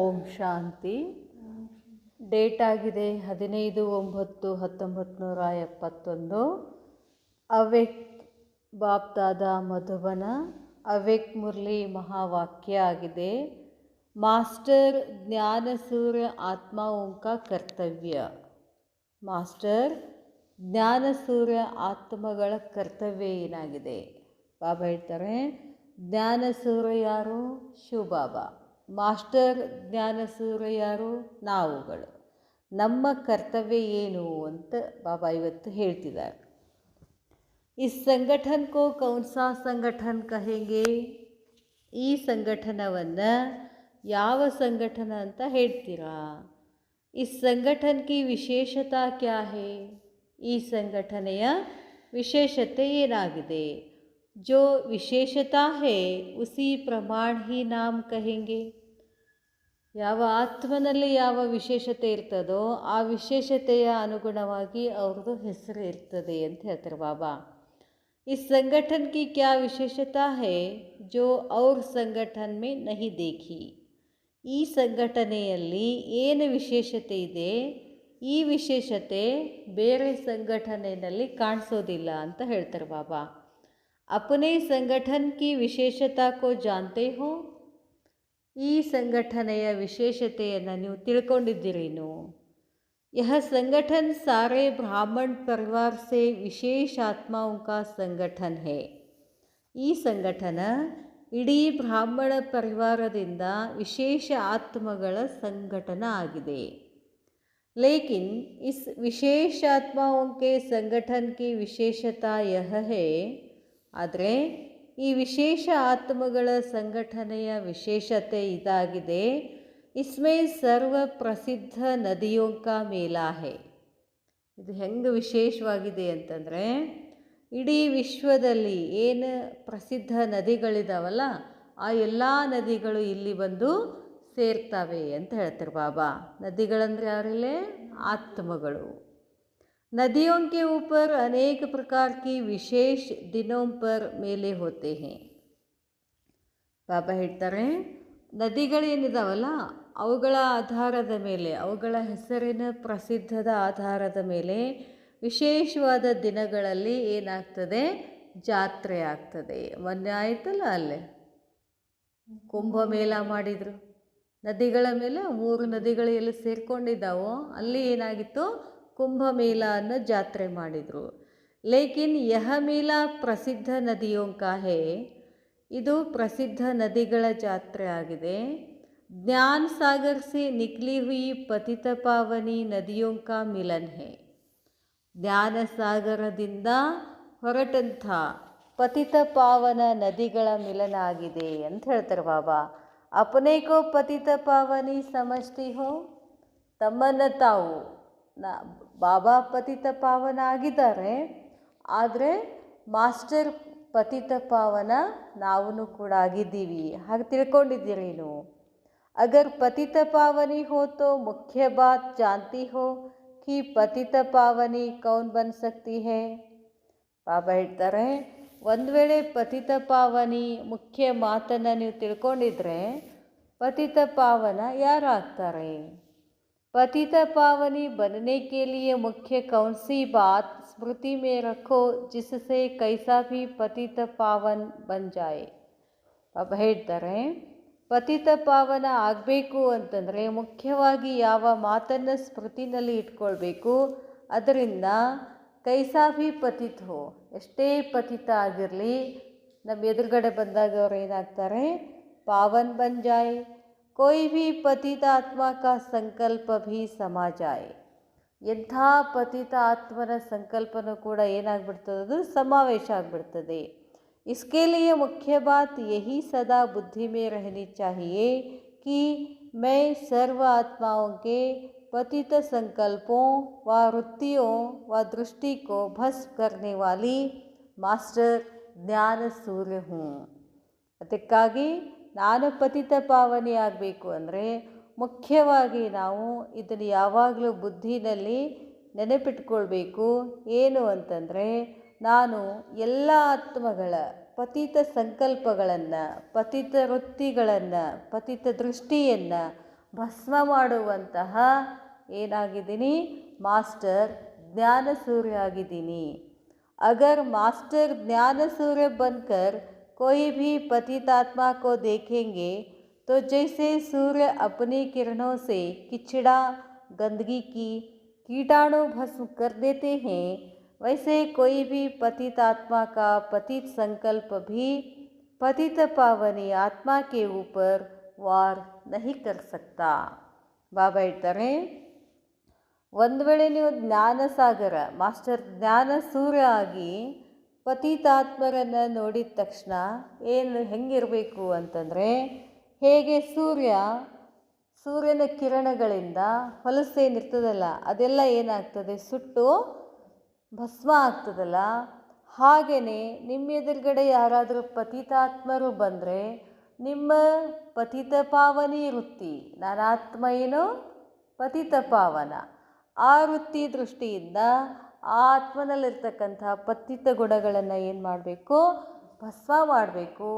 ಓಂ ಶಾಂತಿ. Date ಆಗಿದೆ 15/9/1971. ಅವ್ಯಕ್ತ ಬಾಪ್ದಾದ ಮಧುಬನ. ಅವ್ಯಕ್ತ ಮುರಳಿ ಮಹಾವಾಕ್ಯ ಆಗಿದೆ. ಮಾಸ್ಟರ್ ಜ್ಞಾನಸೂರ್ಯ ಆತ್ಮ ಉಂಕ ಕರ್ತವ್ಯ. ಮಾಸ್ಟರ್ ಜ್ಞಾನಸೂರ್ಯ ಆತ್ಮಗಳ ಕರ್ತವ್ಯ ಏನಾಗಿದೆ? ಬಾಬಾ ಹೇಳ್ತಾರೆ, ಜ್ಞಾನಸೂರ್ಯ ಯಾರು? ಶಿವಬಾಬಾ. ಮಾಸ್ಟರ್ ಜ್ಞಾನಸೂರ್ಯ ಯಾರು? ನಾವುಗಳು. ನಮ್ಮ ಕರ್ತವ್ಯ ಏನು ಅಂತ ಬಾಬಾ ಇವತ್ತು ಹೇಳ್ತಿದ್ದಾರೆ. ಈ ಸಂಘಟನ್ ಕೋ ಕೌನ್ಸಾ ಸಂಘಟನ್ ಕಹೆಂಗೆ? ಈ ಸಂಘಟನವನ್ನು ಯಾವ ಸಂಘಟನ ಅಂತ ಹೇಳ್ತೀರಾ? ಈ ಸಂಘಟನ್ ಕಿ ವಿಶೇಷತಾ ಕ್ಯಾ ಹೇ? ಈ ಸಂಘಟನೆಯ ವಿಶೇಷತೆ ಏನಾಗಿದೆ? जो ವಿಶೇಷತಾ है उसी प्रमाण ही नाम कहेंगे. ಯಾವ ಆತ್ಮನಲ್ಲಿ ಯಾವ ವಿಶೇಷತೆ ಇರ್ತದೋ ಆ ವಿಶೇಷತೆಯ ಅನುಗುಣವಾಗಿ ಅವ್ರದ್ದು ಹೆಸರು ಇರ್ತದೆ ಅಂತ ಹೇಳ್ತಾರೆ ಬಾಬಾ. इस संगठन की क्या विशेषता है जो और संगठन में नहीं देखी? ಈ ಸಂಘಟನೆಯಲ್ಲಿ ಏನು ವಿಶೇಷತೆ ಇದೆ? ಈ ವಿಶೇಷತೆ ಬೇರೆ ಸಂಘಟನೆಯಲ್ಲಿ ಕಾಣಿಸೋದಿಲ್ಲ ಅಂತ ಹೇಳ್ತಾರೆ ಬಾಬಾ. अपने संगठन की विशेषता को जानते हो? ಈ ಸಂಘಟನೆಯ ವಿಶೇಷತೆಯನ್ನು ನೀವು ತಿಳ್ಕೊಂಡಿದ್ದೀರೇನು? यह संगठन सारे ब्राह्मण परिवार से विशेष आत्माओं का संगठन है. ಈ ಸಂಘಟನ ಇಡೀ ಬ್ರಾಹ್ಮಣ ಪರಿವಾರದಿಂದ ವಿಶೇಷ ಆತ್ಮಗಳ ಸಂಘಟನ ಆಗಿದೆ. लेकिन इस विशेष आत्माओं के संगठन की विशेषता यह है. ಆದರೆ ಈ ವಿಶೇಷ ಆತ್ಮಗಳ ಸಂಘಟನೆಯ ವಿಶೇಷತೆ ಇದಾಗಿದೆ. ಇಸ್ಮೇ ಸರ್ವ ಪ್ರಸಿದ್ಧ ನದಿಯೋಂ ಕಾ ಮೇಲಾ ಹೇ. ಇದು ಹೆಂಗೆ ವಿಶೇಷವಾಗಿದೆ ಅಂತಂದರೆ, ಇಡೀ ವಿಶ್ವದಲ್ಲಿ ಏನು ಪ್ರಸಿದ್ಧ ನದಿಗಳಿದಾವಲ್ಲ ಆ ಎಲ್ಲ ನದಿಗಳು ಇಲ್ಲಿ ಬಂದು ಸೇರ್ತವೆ ಅಂತ ಹೇಳ್ತಾರೆ ಬಾಬಾ. ನದಿಗಳಂದರೆ ಯಾರಿಲ್ಲೇ? ಆತ್ಮಗಳು. नदियों के ऊपर अनेक प्रकार की विशेष दिनों पर मेले होते हैं. ಬಾಬಾ ಹೇಳ್ತಾರೆ, ನದಿಗಳೇನಿದಾವಲ್ಲ ಅವುಗಳ ಆಧಾರದ ಮೇಲೆ, ಅವುಗಳ ಹೆಸರಿನ ಪ್ರಸಿದ್ಧದ ಆಧಾರದ ಮೇಲೆ ವಿಶೇಷವಾದ ದಿನಗಳಲ್ಲಿ ಏನಾಗ್ತದೆ? ಜಾತ್ರೆ ಆಗ್ತದೆ. ಮೊನ್ನೆ ಆಯ್ತಲ್ಲ, ಅಲ್ಲೇ ಕುಂಭಮೇಳ ಮಾಡಿದರು. ನದಿಗಳ ಮೇಲೆ 3 ನದಿಗಳು ಎಲ್ಲಿ ಸೇರ್ಕೊಂಡಿದ್ದಾವೋ ಅಲ್ಲಿ ಏನಾಗಿತ್ತು? ಕುಂಭಮೇಳ ಅನ್ನೋ ಜಾತ್ರೆ ಮಾಡಿದರು. ಲೇಕಿನ್ ಯಹ ಮೇಳ ಪ್ರಸಿದ್ಧ ನದಿಯೋಂ ಕಾ ಹೇ. ಇದು ಪ್ರಸಿದ್ಧ ನದಿಗಳ ಜಾತ್ರೆ ಆಗಿದೆ. ಜ್ಞಾನ ಸಾಗರ್ ಸೆ ನಿಕ್ಲಿ ಹುಯಿ ಪತಿತ ಪಾವನಿ ನದಿಯೋಂ ಕಾ ಮಿಲನ್ ಹೇ. ಜ್ಞಾನ ಸಾಗರದಿಂದ ಹೊರಟಂಥ ಪತಿತ ಪಾವನ ನದಿಗಳ ಮಿಲನ ಆಗಿದೆ ಅಂತ ಹೇಳ್ತಾರೆ ಬಾಬಾ. ಅಪನೆ ಕೋ ಪತಿತ ಪಾವನಿ ಸಮಜ್ತಿ ಹೋ? ತಮ್ಮನ್ನು ತಾವು ಬಾಬಾ ಪತಿತ ಪಾವನ ಆಗಿದ್ದಾರೆ, ಆದರೆ ಮಾಸ್ಟರ್ ಪತಿತ ಪಾವನ ನಾವು ಕೂಡ ಆಗಿದ್ದೀವಿ. ಹಾಗೆ ತಿಳ್ಕೊಂಡಿದ್ದೀರೇನು? ಅಗರ್ ಪತಿತ ಪಾವನಿ ಹೋ ತೋ ಮುಖ್ಯ ಬಾತ್ ಜಾನ್ತಿ ಹೋ ಕಿ ಪತಿತ ಪಾವನಿ ಕೌನ್ ಬನ್ ಸಕ್ತಿ ಹೇ? ಬಾಬಾ ಹೇಳ್ತಾರೆ, ಒಂದು ವೇಳೆ ಪತಿತ ಪಾವನಿ ಮುಖ್ಯ ಮಾತನ್ನು ನೀವು ತಿಳ್ಕೊಂಡಿದ್ರೆ ಪತಿತ ಪಾವನ ಯಾರು ಆಗ್ತಾರೆ? पतित पावनी बनने के लिए मुख्य कौन सी बात स्मृति में रखो जिससे कैसा भी पतित पावन बन जाए? अब ಹೇಳ್ತಾರೆ, ಪತಿತ ಪಾವನ ಆಗಬೇಕು ಅಂತಂದರೆ ಮುಖ್ಯವಾಗಿ ಯಾವ ಮಾತನ್ನು ಸ್ಮೃತಿನಲ್ಲಿ ಇಟ್ಕೊಳ್ಬೇಕು, ಅದರಿಂದ ಕೈಸಾ ಭಿ ಪತಿತ್ ಹೋ, ಎಷ್ಟೇ ಪತಿತ ಆಗಿರಲಿ ನಮ್ಮ ಎದುರುಗಡೆ ಬಂದಾಗ ಅವ್ರು ಏನಾಗ್ತಾರೆ? ಪಾವನ್ ಬನ್ ಜಾಯ್. कोई भी पतित आत्मा का संकल्प भी समा जाए. ಎಂಥ ಪತಿತ ಆತ್ಮನ ಸಂಕಲ್ಪನೂ ಕೂಡ ಏನಾಗ್ಬಿಡ್ತದೆ? ಅದು ಸಮಾವೇಶ ಆಗಿಬಿಡ್ತದೆ. इसके लिए मुख्य बात यही सदा बुद्धि में रहनी चाहिए कि मैं सर्व आत्माओं के पतित संकल्पों व वृत्तियों व दृष्टि को भस्म करने वाली मास्टर ज्ञान सूर्य हूँ. ಅದಕ್ಕಾಗಿ ನಾನು ಪತಿತ ಪಾವನಿ ಆಗಬೇಕು ಅಂದರೆ ಮುಖ್ಯವಾಗಿ ನಾವು ಇದನ್ನು ಯಾವಾಗಲೂ ಬುದ್ಧಿನಲ್ಲಿ ನೆನಪಿಟ್ಕೊಳ್ಬೇಕು. ಏನು ಅಂತಂದರೆ, ನಾನು ಎಲ್ಲ ಆತ್ಮಗಳ ಪತಿತ ಸಂಕಲ್ಪಗಳನ್ನು, ಪತಿತ ವೃತ್ತಿಗಳನ್ನು, ಪತಿತ ದೃಷ್ಟಿಯನ್ನು ಭಸ್ಮ ಮಾಡುವಂತಹ ಏನಾಗಿದ್ದೀನಿ, ಮಾಸ್ಟರ್ ज्ञान सूर्य ಆಗಿದ್ದೀನಿ. अगर मास्टर ज्ञान सूर्य बनकर कोई भी पतितात्मा को देखेंगे तो जैसे सूर्य अपनी किरणों से किचड़ा गंदगी की कीटाणु भस्म कर देते हैं, वैसे कोई भी पतितात्मा का पतित संकल्प भी पतित पावनी आत्मा के ऊपर वार नहीं कर सकता. ಬಾಬಾ ಹೇಳ್ತಾರೆ, ಒಂದು ವೇಳೆ ನೀವು ಜ್ಞಾನಸಾಗರ ಮಾಸ್ಟರ್ ಜ್ಞಾನ ಸೂರ್ಯ ಆಗಿ ಪತಿತಾತ್ಮರನ್ನು ನೋಡಿದ ತಕ್ಷಣ ಹೆಂಗಿರಬೇಕು ಅಂತಂದರೆ, ಹೇಗೆ ಸೂರ್ಯನ ಕಿರಣಗಳಿಂದ ಹೊಲಸೇನಿರ್ತದಲ್ಲ ಅದೆಲ್ಲ ಏನಾಗ್ತದೆ, ಸುಟ್ಟು ಭಸ್ಮ ಆಗ್ತದಲ್ಲ, ಹಾಗೆಯೇ ನಿಮ್ಮ ಎದುರುಗಡೆ ಯಾರಾದರೂ ಪತಿತಾತ್ಮರು ಬಂದರೆ ನಿಮ್ಮ ಪತಿತ ಪಾವನಿ ವೃತ್ತಿ, ನಾನಾತ್ಮ ಏನು ಪತಿತ ಪಾವನ, ಆ ವೃತ್ತಿ ದೃಷ್ಟಿಯಿಂದ ಆ ಆತ್ಮನಲ್ಲಿರ್ತಕ್ಕಂಥ ಪತಿತ ಗುಣಗಳನ್ನು ಏನು ಮಾಡಬೇಕು, ಭಸ್ಮ ಮಾಡಬೇಕು.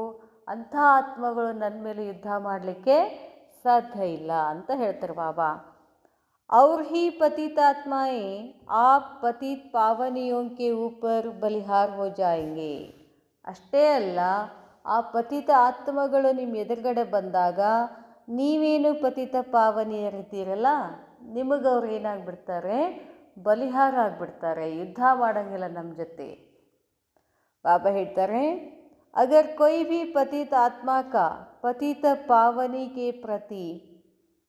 ಅಂಥ ಆತ್ಮಗಳು ನನ್ನ ಮೇಲೆ ಯುದ್ಧ ಮಾಡಲಿಕ್ಕೆ ಸಾಧ್ಯ ಇಲ್ಲ ಅಂತ ಹೇಳ್ತಾರೆ ಬಾಬಾ. और ही पतितात्माएं आप पतित पावनियों के ऊपर बलिहार हो जाएंगे. ಅಷ್ಟೇ ಅಲ್ಲ, ಆ ಪತಿತ ಆತ್ಮಗಳು ನಿಮ್ಮ ಎದುರುಗಡೆ ಬಂದಾಗ ನೀವೇನು ಪತಿತ ಪಾವನಿಯರಿದ್ದೀರಲ್ಲ, ನಿಮಗವ್ರು ಏನಾಗ್ಬಿಡ್ತಾರೆ, ಬಲಿಹಾರ ಆಗಿಬಿಡ್ತಾರೆ, ಯುದ್ಧ ಮಾಡೋಂಗಿಲ್ಲ ನಮ್ಮ ಜೊತೆ. ಬಾಬಾ ಹೇಳ್ತಾರೆ, अगर कोई भी पतित आत्मा का पतित पावनी के प्रति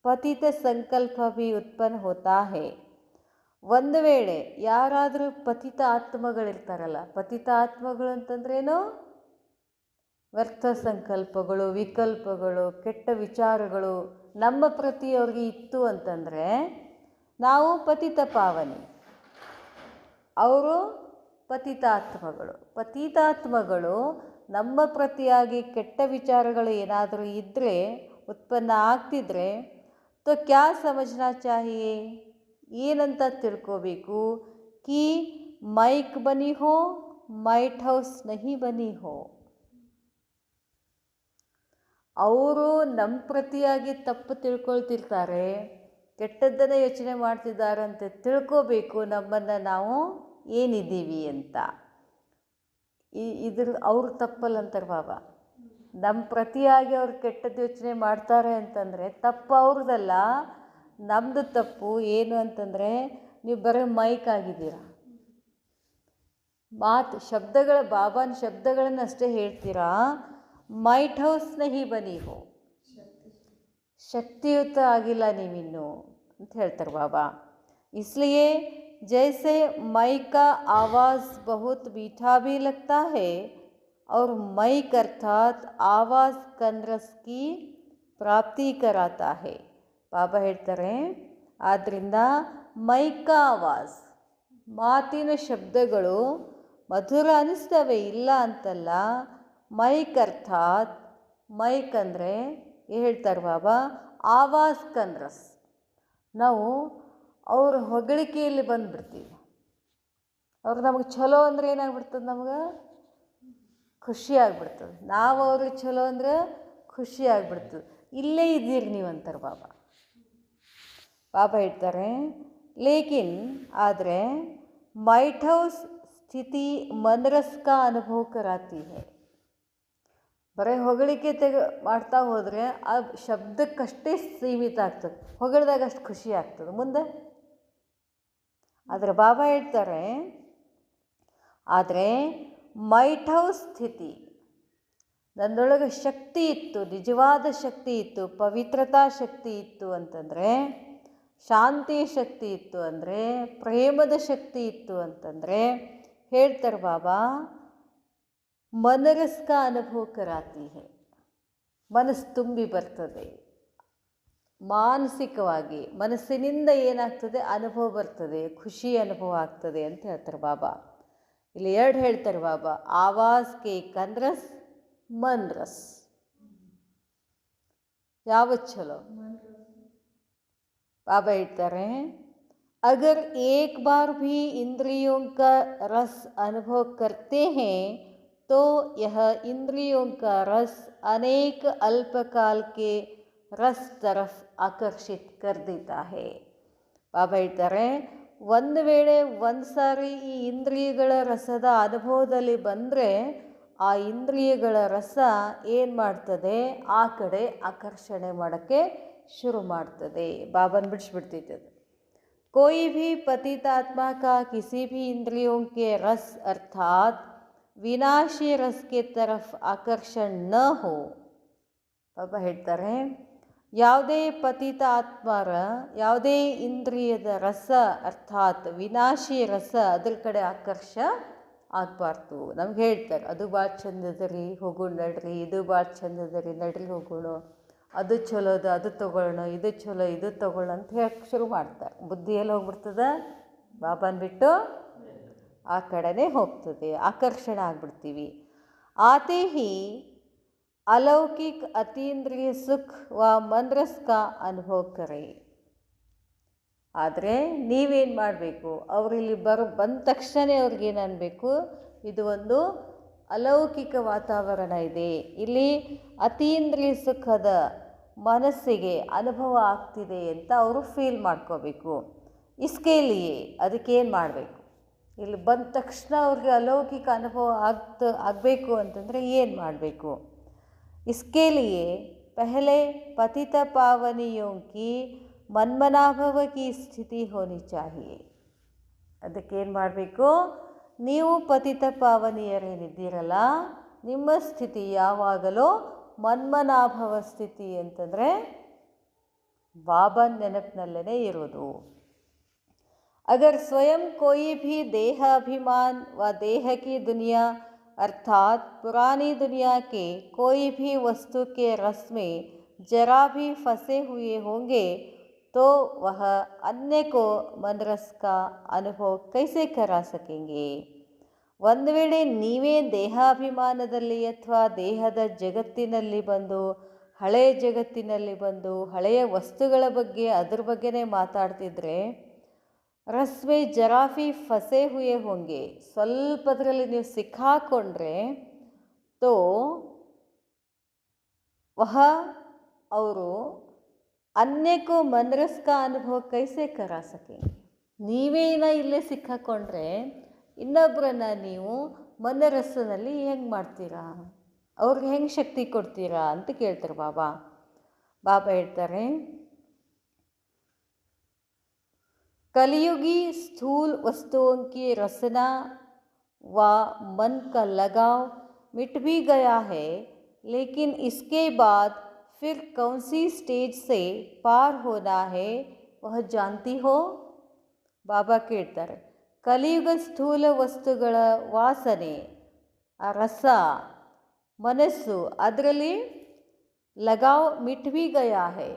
ಪತಿತ ಸಂಕಲ್ಪ ಭಿ ಉತ್ಪನ್ನ ಹೋತಾ ಹೇ. ಒಂದು ವೇಳೆ ಯಾರಾದರೂ ಪತಿತ ಆತ್ಮಗಳಿರ್ತಾರಲ್ಲ, ಪತಿತ ಆತ್ಮಗಳು ಅಂತಂದ್ರೇನು, ವ್ಯರ್ಥ ಸಂಕಲ್ಪಗಳು, ವಿಕಲ್ಪಗಳು, ಕೆಟ್ಟ ವಿಚಾರಗಳು ನಮ್ಮ ಪ್ರತಿ ಅವ್ರಿಗೆ ಇತ್ತು ಅಂತಂದರೆ ನಾವು ಪತಿತ ಪಾವನಿ, ಅವರು ಪತಿತಾತ್ಮಗಳು ನಮ್ಮ ಪ್ರತಿಯಾಗಿ ಕೆಟ್ಟ ವಿಚಾರಗಳು ಏನಾದರೂ ಇದ್ದರೆ, ಉತ್ಪನ್ನ ಆಗ್ತಿದ್ರೆ, तो क्या समझना चाहिए, ಏನಂತ ತಿಳ್ಕೋಬೇಕು, कि माइक बनी हो माइट हाउस नहीं बनी हो. ಅವರು ನಮ್ಮ ಪ್ರತಿಯಾಗಿ ತಪ್ಪು ತಿಳ್ಕೊಳ್ತಿರ್ತಾರೆ, ಕೆಟ್ಟದ್ದನ್ನು ಯೋಚನೆ ಮಾಡ್ತಿದ್ದಾರಂತೆ ತಿಳ್ಕೋಬೇಕು ನಮ್ಮನ್ನು ನಾವು ಏನಿದ್ದೀವಿ ಅಂತ. ಅವ್ರ ತಪ್ಪಲ್ಲ ಅಂತಾರೆ ಬಾಬಾ. ನಮ್ಮ ಪ್ರತಿಯಾಗಿ ಅವ್ರು ಕೆಟ್ಟದ್ದು ಯೋಚನೆ ಮಾಡ್ತಾರೆ ಅಂತಂದರೆ ತಪ್ಪು ಅವ್ರದ್ದಲ್ಲ, ನಮ್ಮದು ತಪ್ಪು. ಏನು ಅಂತಂದರೆ, ನೀವು ಬರೀ ಮೈಕ್ ಆಗಿದ್ದೀರ, ಬಾಬಾನ ಶಬ್ದಗಳನ್ನು ಅಷ್ಟೇ ಹೇಳ್ತೀರಾ. ಮೈಟ್ ಹೌಸ್ನ ಬನಿ ಹೋ, ಶಕ್ತಿಯುತ ಆಗಿಲ್ಲ ನೀವಿನ್ನು ಅಂತ ಹೇಳ್ತಾರೆ ಬಾಬಾ. इसलिए जैसे माइक का आवाज़ बहुत मीठा भी लगता है और माइक अर्थात आवाज़ कनरस की ಪ್ರಾಪ್ತಿ ಕರಾತಾ ಹೇ. ಬಾಬಾ ಹೇಳ್ತಾರೆ, ಆದ್ದರಿಂದ ಮೈಕ ಆವಾಜ್, ಮಾತಿನ ಶಬ್ದಗಳು ಮಧುರ ಅನಿಸ್ತವೆ, ಇಲ್ಲ ಅಂತಲ್ಲ. ಮೈಕ್ ಅರ್ಥಾತ್, ಮೈಕ್ ಅಂದರೆ ಹೇಳ್ತಾರೆ ಬಾಬಾ, ಆವಾಜ್ ಕನ್ರಸ್. ನಾವು ಅವ್ರ ಹೊಗಳಿಕೆಯಲ್ಲಿ ಬಂದುಬಿಡ್ತೀವಿ. ಅವ್ರು ನಮಗೆ ಚಲೋ ಅಂದರೆ ಏನಾಗ್ಬಿಡ್ತದೆ, ನಮ್ಗೆ ಖುಷಿ ಆಗಿಬಿಡ್ತದೆ. ನಾವು ಅವ್ರಿಗೆ ಚಲೋ ಅಂದರೆ ಖುಷಿ ಆಗಿಬಿಡ್ತದೆ. ಇಲ್ಲೇ ಇದ್ದೀರಿ ನೀವು ಅಂತಾರೆ ಬಾಬಾ. ಬಾಬಾ ಹೇಳ್ತಾರೆ, ಲೇಕಿನ್ ಆದರೆ ಮೈಟ್ ಹೌಸ್ ಸ್ಥಿತಿ ಮನರಸ್ ಕಾ ಅನುಭವ ಕರಾತಿ ಹೈ. ಬರೀ ಹೊಗಳಿಕೆ ಮಾಡ್ತಾ ಹೋದರೆ ಆ ಶಬ್ದಕ್ಕಷ್ಟೇ ಸೀಮಿತ ಆಗ್ತದೆ, ಹೊಗಳಿದಾಗ ಅಷ್ಟು ಖುಷಿ ಆಗ್ತದೆ ಮುಂದೆ. ಆದರೆ ಬಾಬಾ ಹೇಳ್ತಾರೆ, ಆದರೆ ಮೈಟ್ ಹೌಸ್ ಸ್ಥಿತಿ, ನನ್ನೊಳಗೆ ಶಕ್ತಿ ಇತ್ತು, ನಿಜವಾದ ಶಕ್ತಿ ಇತ್ತು, ಪವಿತ್ರತಾ ಶಕ್ತಿ ಇತ್ತು ಅಂತಂದರೆ, ಶಾಂತಿ ಶಕ್ತಿ ಇತ್ತು ಅಂದರೆ, ಪ್ರೇಮದ ಶಕ್ತಿ ಇತ್ತು ಅಂತಂದರೆ, ಹೇಳ್ತಾರೆ ಬಾಬಾ, ಮನರಸ್ಕ ಅನುಭವ ಕರಾತಿ ಹೇ. ಮನಸ್ಸು ತುಂಬಿ ಬರ್ತದೆ, ಮಾನಸಿಕವಾಗಿ ಮನಸ್ಸಿನಿಂದ ಏನಾಗ್ತದೆ, ಅನುಭವ ಬರ್ತದೆ, ಖುಷಿ ಅನುಭವ ಆಗ್ತದೆ ಅಂತ ಹೇಳ್ತಾರೆ ಬಾಬಾ. ಇಲ್ಲಿ ಎರಡು ಹೇಳ್ತಾರೆ ಬಾಬಾ, ಆವಾಜ್ ಕೆ ಕನ್ರಸ್ मन रस. ಯಾವತ್ತು ಚಲೋ? ಬಾಬಾ ಹೇಳ್ತಾರೆ, अगर एक बार भी इंद्रियों का रस अनुभव करते हैं तो यह इंद्रियों का रस अनेक अल्पकाल के रस तरफ आकर्षित कर देता है. ಬಾಬಾ ಹೇಳ್ತಾರೆ, ಒಂದು ವೇಳೆ ಒಂದು ಸಾರಿ ಈ ಇಂದ್ರಿಯಗಳ ರಸದ ಅನುಭವದಲ್ಲಿ ಬಂದರೆ ಆ ಇಂದ್ರಿಯಗಳ ರಸ ಏನು ಮಾಡ್ತದೆ, ಆ ಕಡೆ ಆಕರ್ಷಣೆ ಮಾಡೋಕ್ಕೆ ಶುರು ಮಾಡ್ತದೆ. ಬಾಬಾನ ಬಿಡಿಸ್ಬಿಡ್ತೈತೆ ಅದು. कोई भी पतितात्मा का किसी भी इंद्रियों के रस अर्थात विनाशी रस के तरफ आकर्षण न हो. ಬಾಬಾ ಹೇಳ್ತಾರೆ, ಯಾವುದೇ ಪತಿತ ಆತ್ಮರ ಯಾವುದೇ ಇಂದ್ರಿಯದ ರಸ ಅರ್ಥಾತ್ ವಿನಾಶಿ ರಸ ಅದ್ರ ಕಡೆ ಆಕರ್ಷ ಆಗಬಾರ್ದು. ನಮ್ಗೆ ಹೇಳ್ತಾರೆ, ಅದು ಭಾಳ ಚಂದದ ರೀ, ಹೋಗೋಣ ನಡ್ರಿ, ಇದು ಭಾಳ ಚಂದದ ರೀ, ನಡ್ರಿ ಹೋಗೋಣ, ಅದು ಚಲೋದು ಅದು ತೊಗೊಳ್ಳೋಣ, ಇದು ಚಲೋ ಇದು ತೊಗೊಳ್ಳೋಣ ಅಂತ ಹೇಳಕ್ಕೆ ಶುರು ಮಾಡ್ತಾರೆ. ಬುದ್ಧಿ ಎಲ್ಲಿ ಹೋಗ್ಬಿಡ್ತದೆ, ಬಾಬಾನ ಬಿಟ್ಟು ಆ ಕಡೆನೇ ಹೋಗ್ತದೆ, ಆಕರ್ಷಣೆ ಆಗಿಬಿಡ್ತೀವಿ. ಆತೆ ಹಿ अलौकिक अतीन्द्रिय सुख व मन रस का अनुभव करें. ಆದರೆ ನೀವೇನು ಮಾಡಬೇಕು, ಅವರಿಲ್ಲಿ ಬಂದ ತಕ್ಷಣ ಅವ್ರಿಗೇನು ಅನ್ನಬೇಕು, ಇದು ಒಂದು ಅಲೌಕಿಕ ವಾತಾವರಣ ಇದೆ, ಇಲ್ಲಿ ಅತೀಂದ್ರಿಯ ಸುಖದ ಮನಸ್ಸಿಗೆ ಅನುಭವ ಆಗ್ತಿದೆ ಅಂತ ಅವರು ಫೀಲ್ ಮಾಡ್ಕೋಬೇಕು. ಇಸ್ಕೇಲಿಯೇ ಅದಕ್ಕೇನು ಮಾಡಬೇಕು, ಇಲ್ಲಿ ಬಂದ ತಕ್ಷಣ ಅವ್ರಿಗೆ ಅಲೌಕಿಕ ಅನುಭವ ಆಗಬೇಕು ಅಂತಂದರೆ ಏನು ಮಾಡಬೇಕು. इसके लिए पहले पतित पावनियों की ಮನ್ಮನಾಭವ की ಸ್ಥಿತಿ ಹೋನಿ ಚಾಹಿಯೇ. ಅದಕ್ಕೇನು ಮಾಡಬೇಕು, ನೀವು ಪತಿತ ಪಾವನಿಯರೇನಿದ್ದೀರಲ್ಲ, ನಿಮ್ಮ ಸ್ಥಿತಿ ಯಾವಾಗಲೂ ಮನ್ಮನಾಭವ ಸ್ಥಿತಿ ಅಂತಂದರೆ ಬಾಬನ ನೆನಪಿನಲ್ಲೇ ಇರೋದು. अगर स्वयं कोई भी देह अभिमान व देह की दुनिया अर्थात पुरानी दुनिया के कोई भी वस्तु के रस में जरा भी फंसे हुए होंगे तो वह अन्य को मन रस का अनुभव कैसे करा सकेंगे. ಒಂದು ವೇಳೆ ನೀವೇ ದೇಹಾಭಿಮಾನದಲ್ಲಿ ಅಥವಾ ದೇಹದ ಜಗತ್ತಿನಲ್ಲಿ ಬಂದು, ಹಳೆಯ ಜಗತ್ತಿನಲ್ಲಿ ಬಂದು ಹಳೆಯ ವಸ್ತುಗಳ ಬಗ್ಗೆ ಅದ್ರ ಬಗ್ಗೆನೇ ಮಾತಾಡ್ತಿದ್ರೆ, ರಸ್ವೆ ಜರಾಫಿ ಫಸೆ ಹುಯೆ ಹೋಂಗೆ, ಸ್ವಲ್ಪದರಲ್ಲಿ ನೀವು ಸಿಕ್ಕಾಕೊಂಡ್ರೆ, ತೋ ವಹ ಅವರು ಅನ್ಯಕ್ಕೂ ಮನರಸ್ ಕಾ ಅನುಭವ ಕೈಸೆ ಕರಾ ಸಕೆಂಗೆ. ನೀವೇನ ಇಲ್ಲೇ ಸಿಕ್ಕಾಕೊಂಡ್ರೆ ಇನ್ನೊಬ್ಬರನ್ನ ನೀವು ಮನರಸ್ಸಿನಲ್ಲಿ ಹೆಂಗೆ ಮಾಡ್ತೀರಾ, ಅವ್ರಿಗೆ ಹೆಂಗೆ ಶಕ್ತಿ ಕೊಡ್ತೀರಾ ಅಂತ ಕೇಳ್ತಾರೆ ಬಾಬಾ. ಬಾಬಾ ಹೇಳ್ತಾರೆ, कलयुगी स्थूल वस्तुओं की रसना व मन का लगाव मिट भी गया है, लेकिन इसके बाद फिर कौन सी स्टेज से पार होना है वह जानती हो. ಬಾಬಾ ಕೇಳ್ತಾರೆ, ಕಲಿಯುಗ ಸ್ಥೂಲ ವಸ್ತುಗಳ ವಾಸನೆ, ಆ ರಸ, ಮನಸ್ಸು, ಅದರಲ್ಲಿ ಲಗಾವ್ ಮಿಟ್ ಭಿ ಗಯಾ ಹೈ,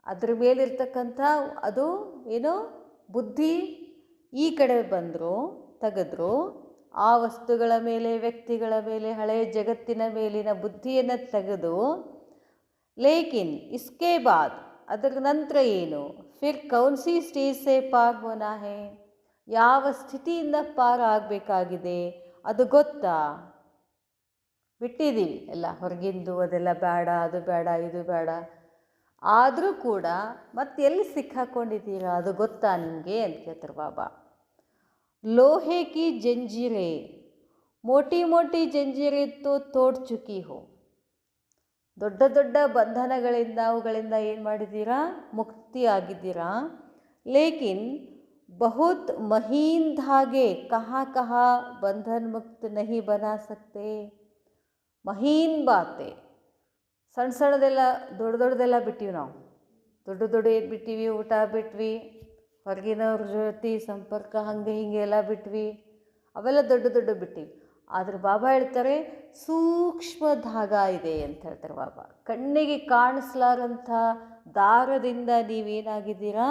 ಅದ್ರ ಮೇಲಿರ್ತಕ್ಕಂಥ ಅದು ಏನು ಬುದ್ಧಿ ಈ ಕಡೆ ಬಂದರು, ತೆಗೆದ್ರು, ಆ ವಸ್ತುಗಳ ಮೇಲೆ, ವ್ಯಕ್ತಿಗಳ ಮೇಲೆ, ಹಳೆಯ ಜಗತ್ತಿನ ಮೇಲಿನ ಬುದ್ಧಿಯನ್ನು ತೆಗೆದು, ಲೇಕಿನ್ ಇಸ್ಕೆ ಬಾದ್ ಅದರ ನಂತರ ಏನು, ಫಿರ್ ಕೌನ್ ಸಿ ಸ್ಟೇಜ್ ಸೆ ಪಾರ್ ಹೋನಾ ಹೇ, ಯಾವ ಸ್ಥಿತಿಯಿಂದ ಪಾರ ಆಗಬೇಕಾಗಿದೆ ಅದು ಗೊತ್ತಾ. ಬಿಟ್ಟಿದ್ದೀವಿ ಎಲ್ಲ ಹೊರಗಿಂದು, ಅದೆಲ್ಲ ಬೇಡ, ಅದು ಬೇಡ, ಇದು ಬೇಡ, ಆದರೂ ಕೂಡ ಮತ್ತೆ ಎಲ್ಲಿ ಸಿಕ್ಕಾಕೊಂಡಿದ್ದೀರಾ ಅದು ಗೊತ್ತಾ ನಿಮಗೆ ಅಂತ ಕೇಳ್ತಾರೆ ಬಾಬಾ. ಲೋಹೆ ಕಿ ಜಂಜೀರೆ ಮೋಟಿ ಮೋಟಿ ಜಂಜೀರೆ ತೋ ತೋಡ್ ಚುಕಿ ಹೋ, ದೊಡ್ಡ ದೊಡ್ಡ ಬಂಧನಗಳಿಂದ ಅವುಗಳಿಂದ ಏನು ಮಾಡಿದ್ದೀರಾ, ಮುಕ್ತಿ ಆಗಿದ್ದೀರಾ. ಲೇಕಿನ್ ಬಹುತ್ ಮಹೀನ್ ಧಾಗೆ ಕಹಾ ಕಹಾ ಬಂಧನ್ ಮುಕ್ತ ನಹಿ ಬನಾ ಸಕ್ತೆ. ಮಹೀನ್ ಬಾತೆ, ಸಣ್ಣ ಸಣ್ಣದೆಲ್ಲ ದೊಡ್ಡ ದೊಡ್ಡದೆಲ್ಲ ಬಿಟ್ಟಿವಿ ನಾವು, ದೊಡ್ಡ ಏನು ಬಿಟ್ಟಿವಿ, ಊಟ ಬಿಟ್ವಿ, ಹೊರಗಿನವ್ರ ಜೊತೆ ಸಂಪರ್ಕ ಹಂಗೆ ಹಿಂಗೆ ಎಲ್ಲ ಬಿಟ್ವಿ, ಅವೆಲ್ಲ ದೊಡ್ಡ ಬಿಟ್ಟಿವಿ. ಆದರೆ ಬಾಬಾ ಹೇಳ್ತಾರೆ, ಸೂಕ್ಷ್ಮ ಧಾಗ ಇದೆ ಅಂತ ಹೇಳ್ತಾರೆ ಬಾಬಾ. ಕಣ್ಣಿಗೆ ಕಾಣಿಸ್ಲಾರಂಥ ದಾರದಿಂದ ನೀವೇನಾಗಿದ್ದೀರಾ,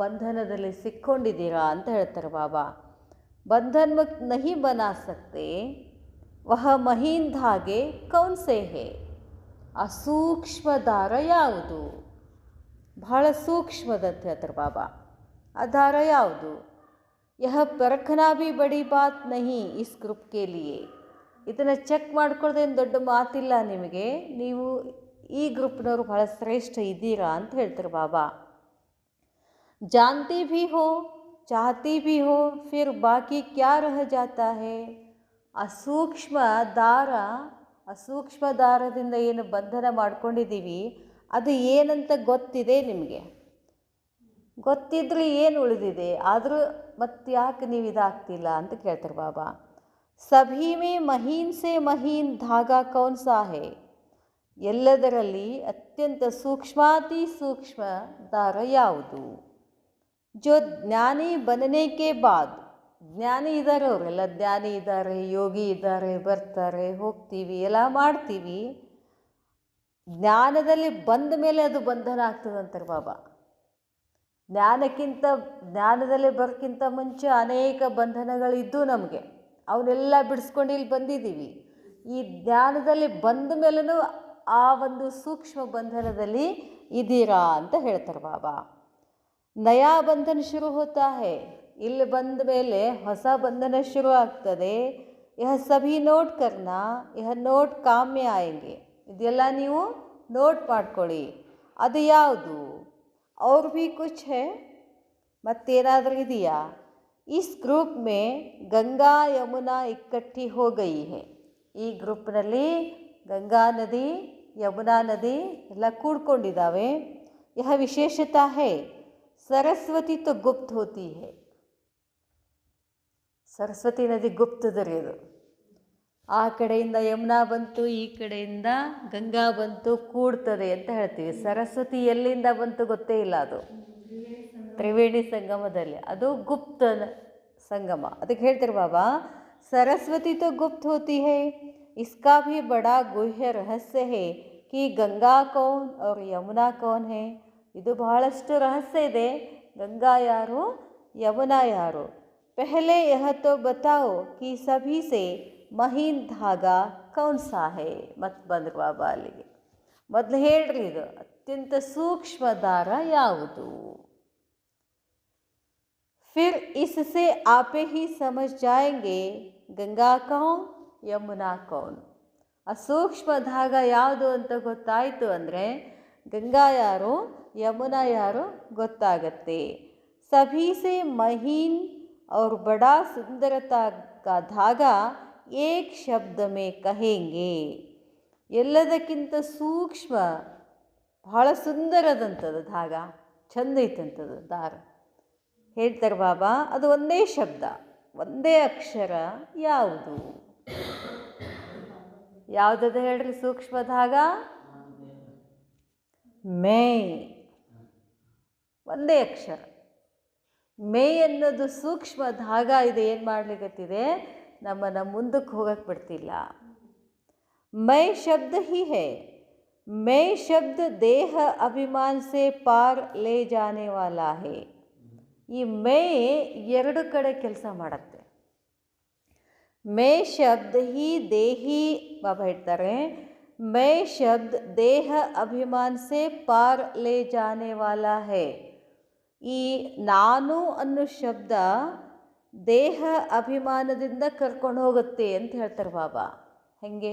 ಬಂಧನದಲ್ಲಿ ಸಿಕ್ಕೊಂಡಿದ್ದೀರಾ ಅಂತ ಹೇಳ್ತಾರೆ ಬಾಬಾ. ಬಂಧನ್ ಮುಕ್ತ ನಹಿ ಬನಾ ಸಕ್ತೆ ವಹ ಮಹೀನ್ ಧಾಗೆ ಕೌನ್ ಸೆ ಹೇ, ಆ ಸೂಕ್ಷ್ಮ ದಾರ ಯಾವುದು, ಬಹಳ ಸೂಕ್ಷ್ಮದಂತೆ ಹೇಳ್ತಾರೆ ಬಾಬಾ. ಆ ದಾರ ಯಾವುದು, ಯಹ ಪರಖನಾ ಭಿ ಬಡಿ ಬಾತ್ ನಹಿ ಇಸ್ ಗ್ರೂಪ್ ಕೆ ಲಿಯೇ. ಇದನ್ನು ಚೆಕ್ ಮಾಡ್ಕೊಳ್ಳೋದೇನು ದೊಡ್ಡ ಮಾತಿಲ್ಲ ನಿಮಗೆ, ನೀವು ಈ ಗ್ರೂಪ್ನವರು ಭಾಳ ಶ್ರೇಷ್ಠ ಇದ್ದೀರಾ ಅಂತ ಹೇಳ್ತಾರೆ ಬಾಬಾ. जानती भी हो चाहती भी हो फिर बाकी क्या रह जाता है. ಅಸೂಕ್ಷ್ಮ ದಾರದಿಂದ ಏನು ಬಂಧನ ಮಾಡ್ಕೊಂಡಿದ್ದೀವಿ ಅದು ಏನಂತ ಗೊತ್ತಿದೆ ನಿಮಗೆ, ಗೊತ್ತಿದ್ರೆ ಏನು ಉಳಿದಿದೆ, ಆದರೂ ಮತ್ತ್ಯಾಕೆ ನೀವು ಇದಾಗ್ತಿಲ್ಲ ಅಂತ ಕೇಳ್ತಾರೆ ಬಾಬಾ. ಸಭೀ ಮೇ ಮಹೀನ್ ಸೆ ಮಹೀನ್ ಧಾಗಾ ಕೌನ್ ಸಾ ಹೈ. ಎಲ್ಲದರಲ್ಲಿ ಅತ್ಯಂತ ಸೂಕ್ಷ್ಮಾತಿ ಸೂಕ್ಷ್ಮ ದಾರ ಯಾವುದು? ಜೋ ಜ್ಞಾನಿ ಬನನೆ ಕೆ ಬಾದ್, ಜ್ಞಾನಿ ಇದ್ದಾರೆ, ಅವರೆಲ್ಲ ಜ್ಞಾನಿ ಇದ್ದಾರೆ, ಯೋಗಿ ಇದ್ದಾರೆ, ಬರ್ತಾರೆ ಹೋಗ್ತೀವಿ ಎಲ್ಲ ಮಾಡ್ತೀವಿ, ಜ್ಞಾನದಲ್ಲಿ ಬಂದ ಮೇಲೆ ಅದು ಬಂಧನ ಆಗ್ತದಂತಾರೆ ಬಾಬಾ. ಜ್ಞಾನದಲ್ಲಿ ಬರೋಕ್ಕಿಂತ ಮುಂಚೆ ಅನೇಕ ಬಂಧನಗಳಿದ್ದು ನಮಗೆ, ಅವನ್ನೆಲ್ಲ ಬಿಡಿಸ್ಕೊಂಡು ಇಲ್ಲಿ ಬಂದಿದ್ದೀವಿ. ಈ ಜ್ಞಾನದಲ್ಲಿ ಬಂದ ಮೇಲೂ ಆ ಒಂದು ಸೂಕ್ಷ್ಮ ಬಂಧನದಲ್ಲಿ ಇದ್ದೀರಾ ಅಂತ ಹೇಳ್ತಾರೆ ಬಾಬಾ. ನಯಾ ಬಂಧನ ಶುರು ಹೋತಾ ಹೈ, ಇಲ್ಲಿ ಬಂದ ಮೇಲೆ ಹೊಸ ಬಂಧನ ಶುರು ಆಗ್ತದೆ. ಯಹ ಸಭಿ ನೋಟ್ ಕರ್ನಾ, ಯಹ ನೋಟ್ ಕಾಮ್ಯ ಆಯಂಗೆ. ಇದೆಲ್ಲ ನೀವು ನೋಟ್ ಮಾಡ್ಕೊಳ್ಳಿ. ಅದು ಯಾವುದು? ಅವ್ರ ಭೀ ಕುಚ್ ಹೈ, ಮತ್ತೇನಾದರೂ ಇದೆಯಾ? ಇಸ್ ಗ್ರೂಪ್ ಮೇ ಗಂಗಾ ಯಮುನಾ ಇಕ್ಕಟ್ಟಿ ಹೋ ಗೈ ಹೈ. ಈ ಗ್ರೂಪ್ನಲ್ಲಿ ಗಂಗಾ ನದಿ ಯಮುನಾ ನದಿ ಎಲ್ಲ ಕೂಡ್ಕೊಂಡಿದ್ದಾವೆ. ಯಹ ವಿಶೇಷತಾ ಹೈ. ಸರಸ್ವತಿ ತೋ ಗುಪ್ತ ಹೋತಿ ಹೈ. ಸರಸ್ವತಿ ನದಿ ಗುಪ್ತದರಿದು. ಆ ಕಡೆಯಿಂದ ಯಮುನಾ ಬಂತು, ಈ ಕಡೆಯಿಂದ ಗಂಗಾ ಬಂತು, ಕೂಡ್ತದೆ ಅಂತ ಹೇಳ್ತೀವಿ. ಸರಸ್ವತಿ ಎಲ್ಲಿಂದ ಬಂತು ಗೊತ್ತೇ ಇಲ್ಲ, ಅದು ತ್ರಿವೇಣಿ ಸಂಗಮದಲ್ಲಿ, ಅದು ಗುಪ್ತ ಸಂಗಮ. ಅದಕ್ಕೆ ಹೇಳ್ತಾರೆ ಬಾಬಾ, ಸರಸ್ವತಿ ತೋ ಗುಪ್ತ ಹೋತಿ ಹೈ. इसका भी बड़ा गुह्य रहस्य है कि गंगा कौन और यमुना कौन है. ಇದು ಬಹಳಷ್ಟು ರಹಸ್ಯ ಇದೆ, ಗಂಗಾ ಯಾರು ಯಮುನಾ ಯಾರು. ಪಹಲೆ ಯಹ ತೋ ಬತಾओ कि सभी से महीन धागा कौन सा है. ಮತ್ತು ಬಂದ್ರು ಬಾಬಾ ಅಲ್ಲಿಗೆ. ಮೊದಲು ಹೇಳ್ರಿ, ಇದು ಅತ್ಯಂತ ಸೂಕ್ಷ್ಮ ದಾರ ಯಾವುದು? फिर इससे आपे ही समझ जाएंगे गंगा कौन ಯಮುನಾ ಕೌನ್. ಆ ಸೂಕ್ಷ್ಮ ಧಾಗ ಯಾವುದು ಅಂತ ಗೊತ್ತಾಯಿತು ಅಂದರೆ ಗಂಗಾ ಯಾರು ಯಮುನಾ ಯಾರು ಗೊತ್ತಾಗತ್ತೆ. ಸಭಿ ಸೆ ಮಹೀನ್ और बड़ा सुंदरता का धागा एक शब्द में कहेंगे. ಎಲ್ಲದಕ್ಕಿಂತ ಸೂಕ್ಷ್ಮ ಬಹಳ ಸುಂದರದಂಥದ್ದು ಧಾಗ, ಚಂದ ಐತಂಥದ್ದು ದಾರ. ಹೇಳ್ತಾರೆ ಬಾಬಾ, ಅದು ಒಂದೇ ಶಬ್ದ, ಒಂದೇ ಅಕ್ಷರ ಯಾವುದು? ಯಾವುದದು ಹೇಳ್ರಿ ಸೂಕ್ಷ್ಮ ಧಾಗ? ಮೇ. ಒಂದೇ ಅಕ್ಷರ ಮೇ ಅನ್ನೋದು ಸೂಕ್ಷ್ಮ ಧಾಗ ಇದೆ. ಏನು ಮಾಡ್ಲಿಕ್ಕತ್ತಿದೆ? ನಮ್ಮನ್ನು ಮುಂದಕ್ಕೆ ಹೋಗಕ್ಕೆ ಬಿಡ್ತಿಲ್ಲ. ಮೈ ಶಬ್ದ ಹಿ ಹೈ. ಮೈ ಶಬ್ದ ದೇಹ ಅಭಿಮಾನ ಸೆ ಪಾರ್ ಲೇ ಜಾನೆ ವಾಲಾ ಹೈ. ಈ ಮೇ ಎರಡು ಕಡೆ ಕೆಲಸ ಮಾಡುತ್ತೆ. ಮೇ ಶಬ್ದ ಹಿ ದೇಹಿ, ಬಾಬಾ ಹೇಳ್ತಾರೆ, ಮೈ ಶಬ್ದ ದೇಹ ಅಭಿಮಾನ ಸೆ ಪಾರ್ ಲೇ ಜಾನೆ ವಾಲಾ ಹೈ. ಈ ನಾನು ಅನ್ನೋ ಶಬ್ದ ದೇಹ ಅಭಿಮಾನದಿಂದ ಕರ್ಕೊಂಡು ಹೋಗುತ್ತೆ ಅಂತ ಹೇಳ್ತಾರೆ ಬಾಬಾ. ಹೆಂಗೆ?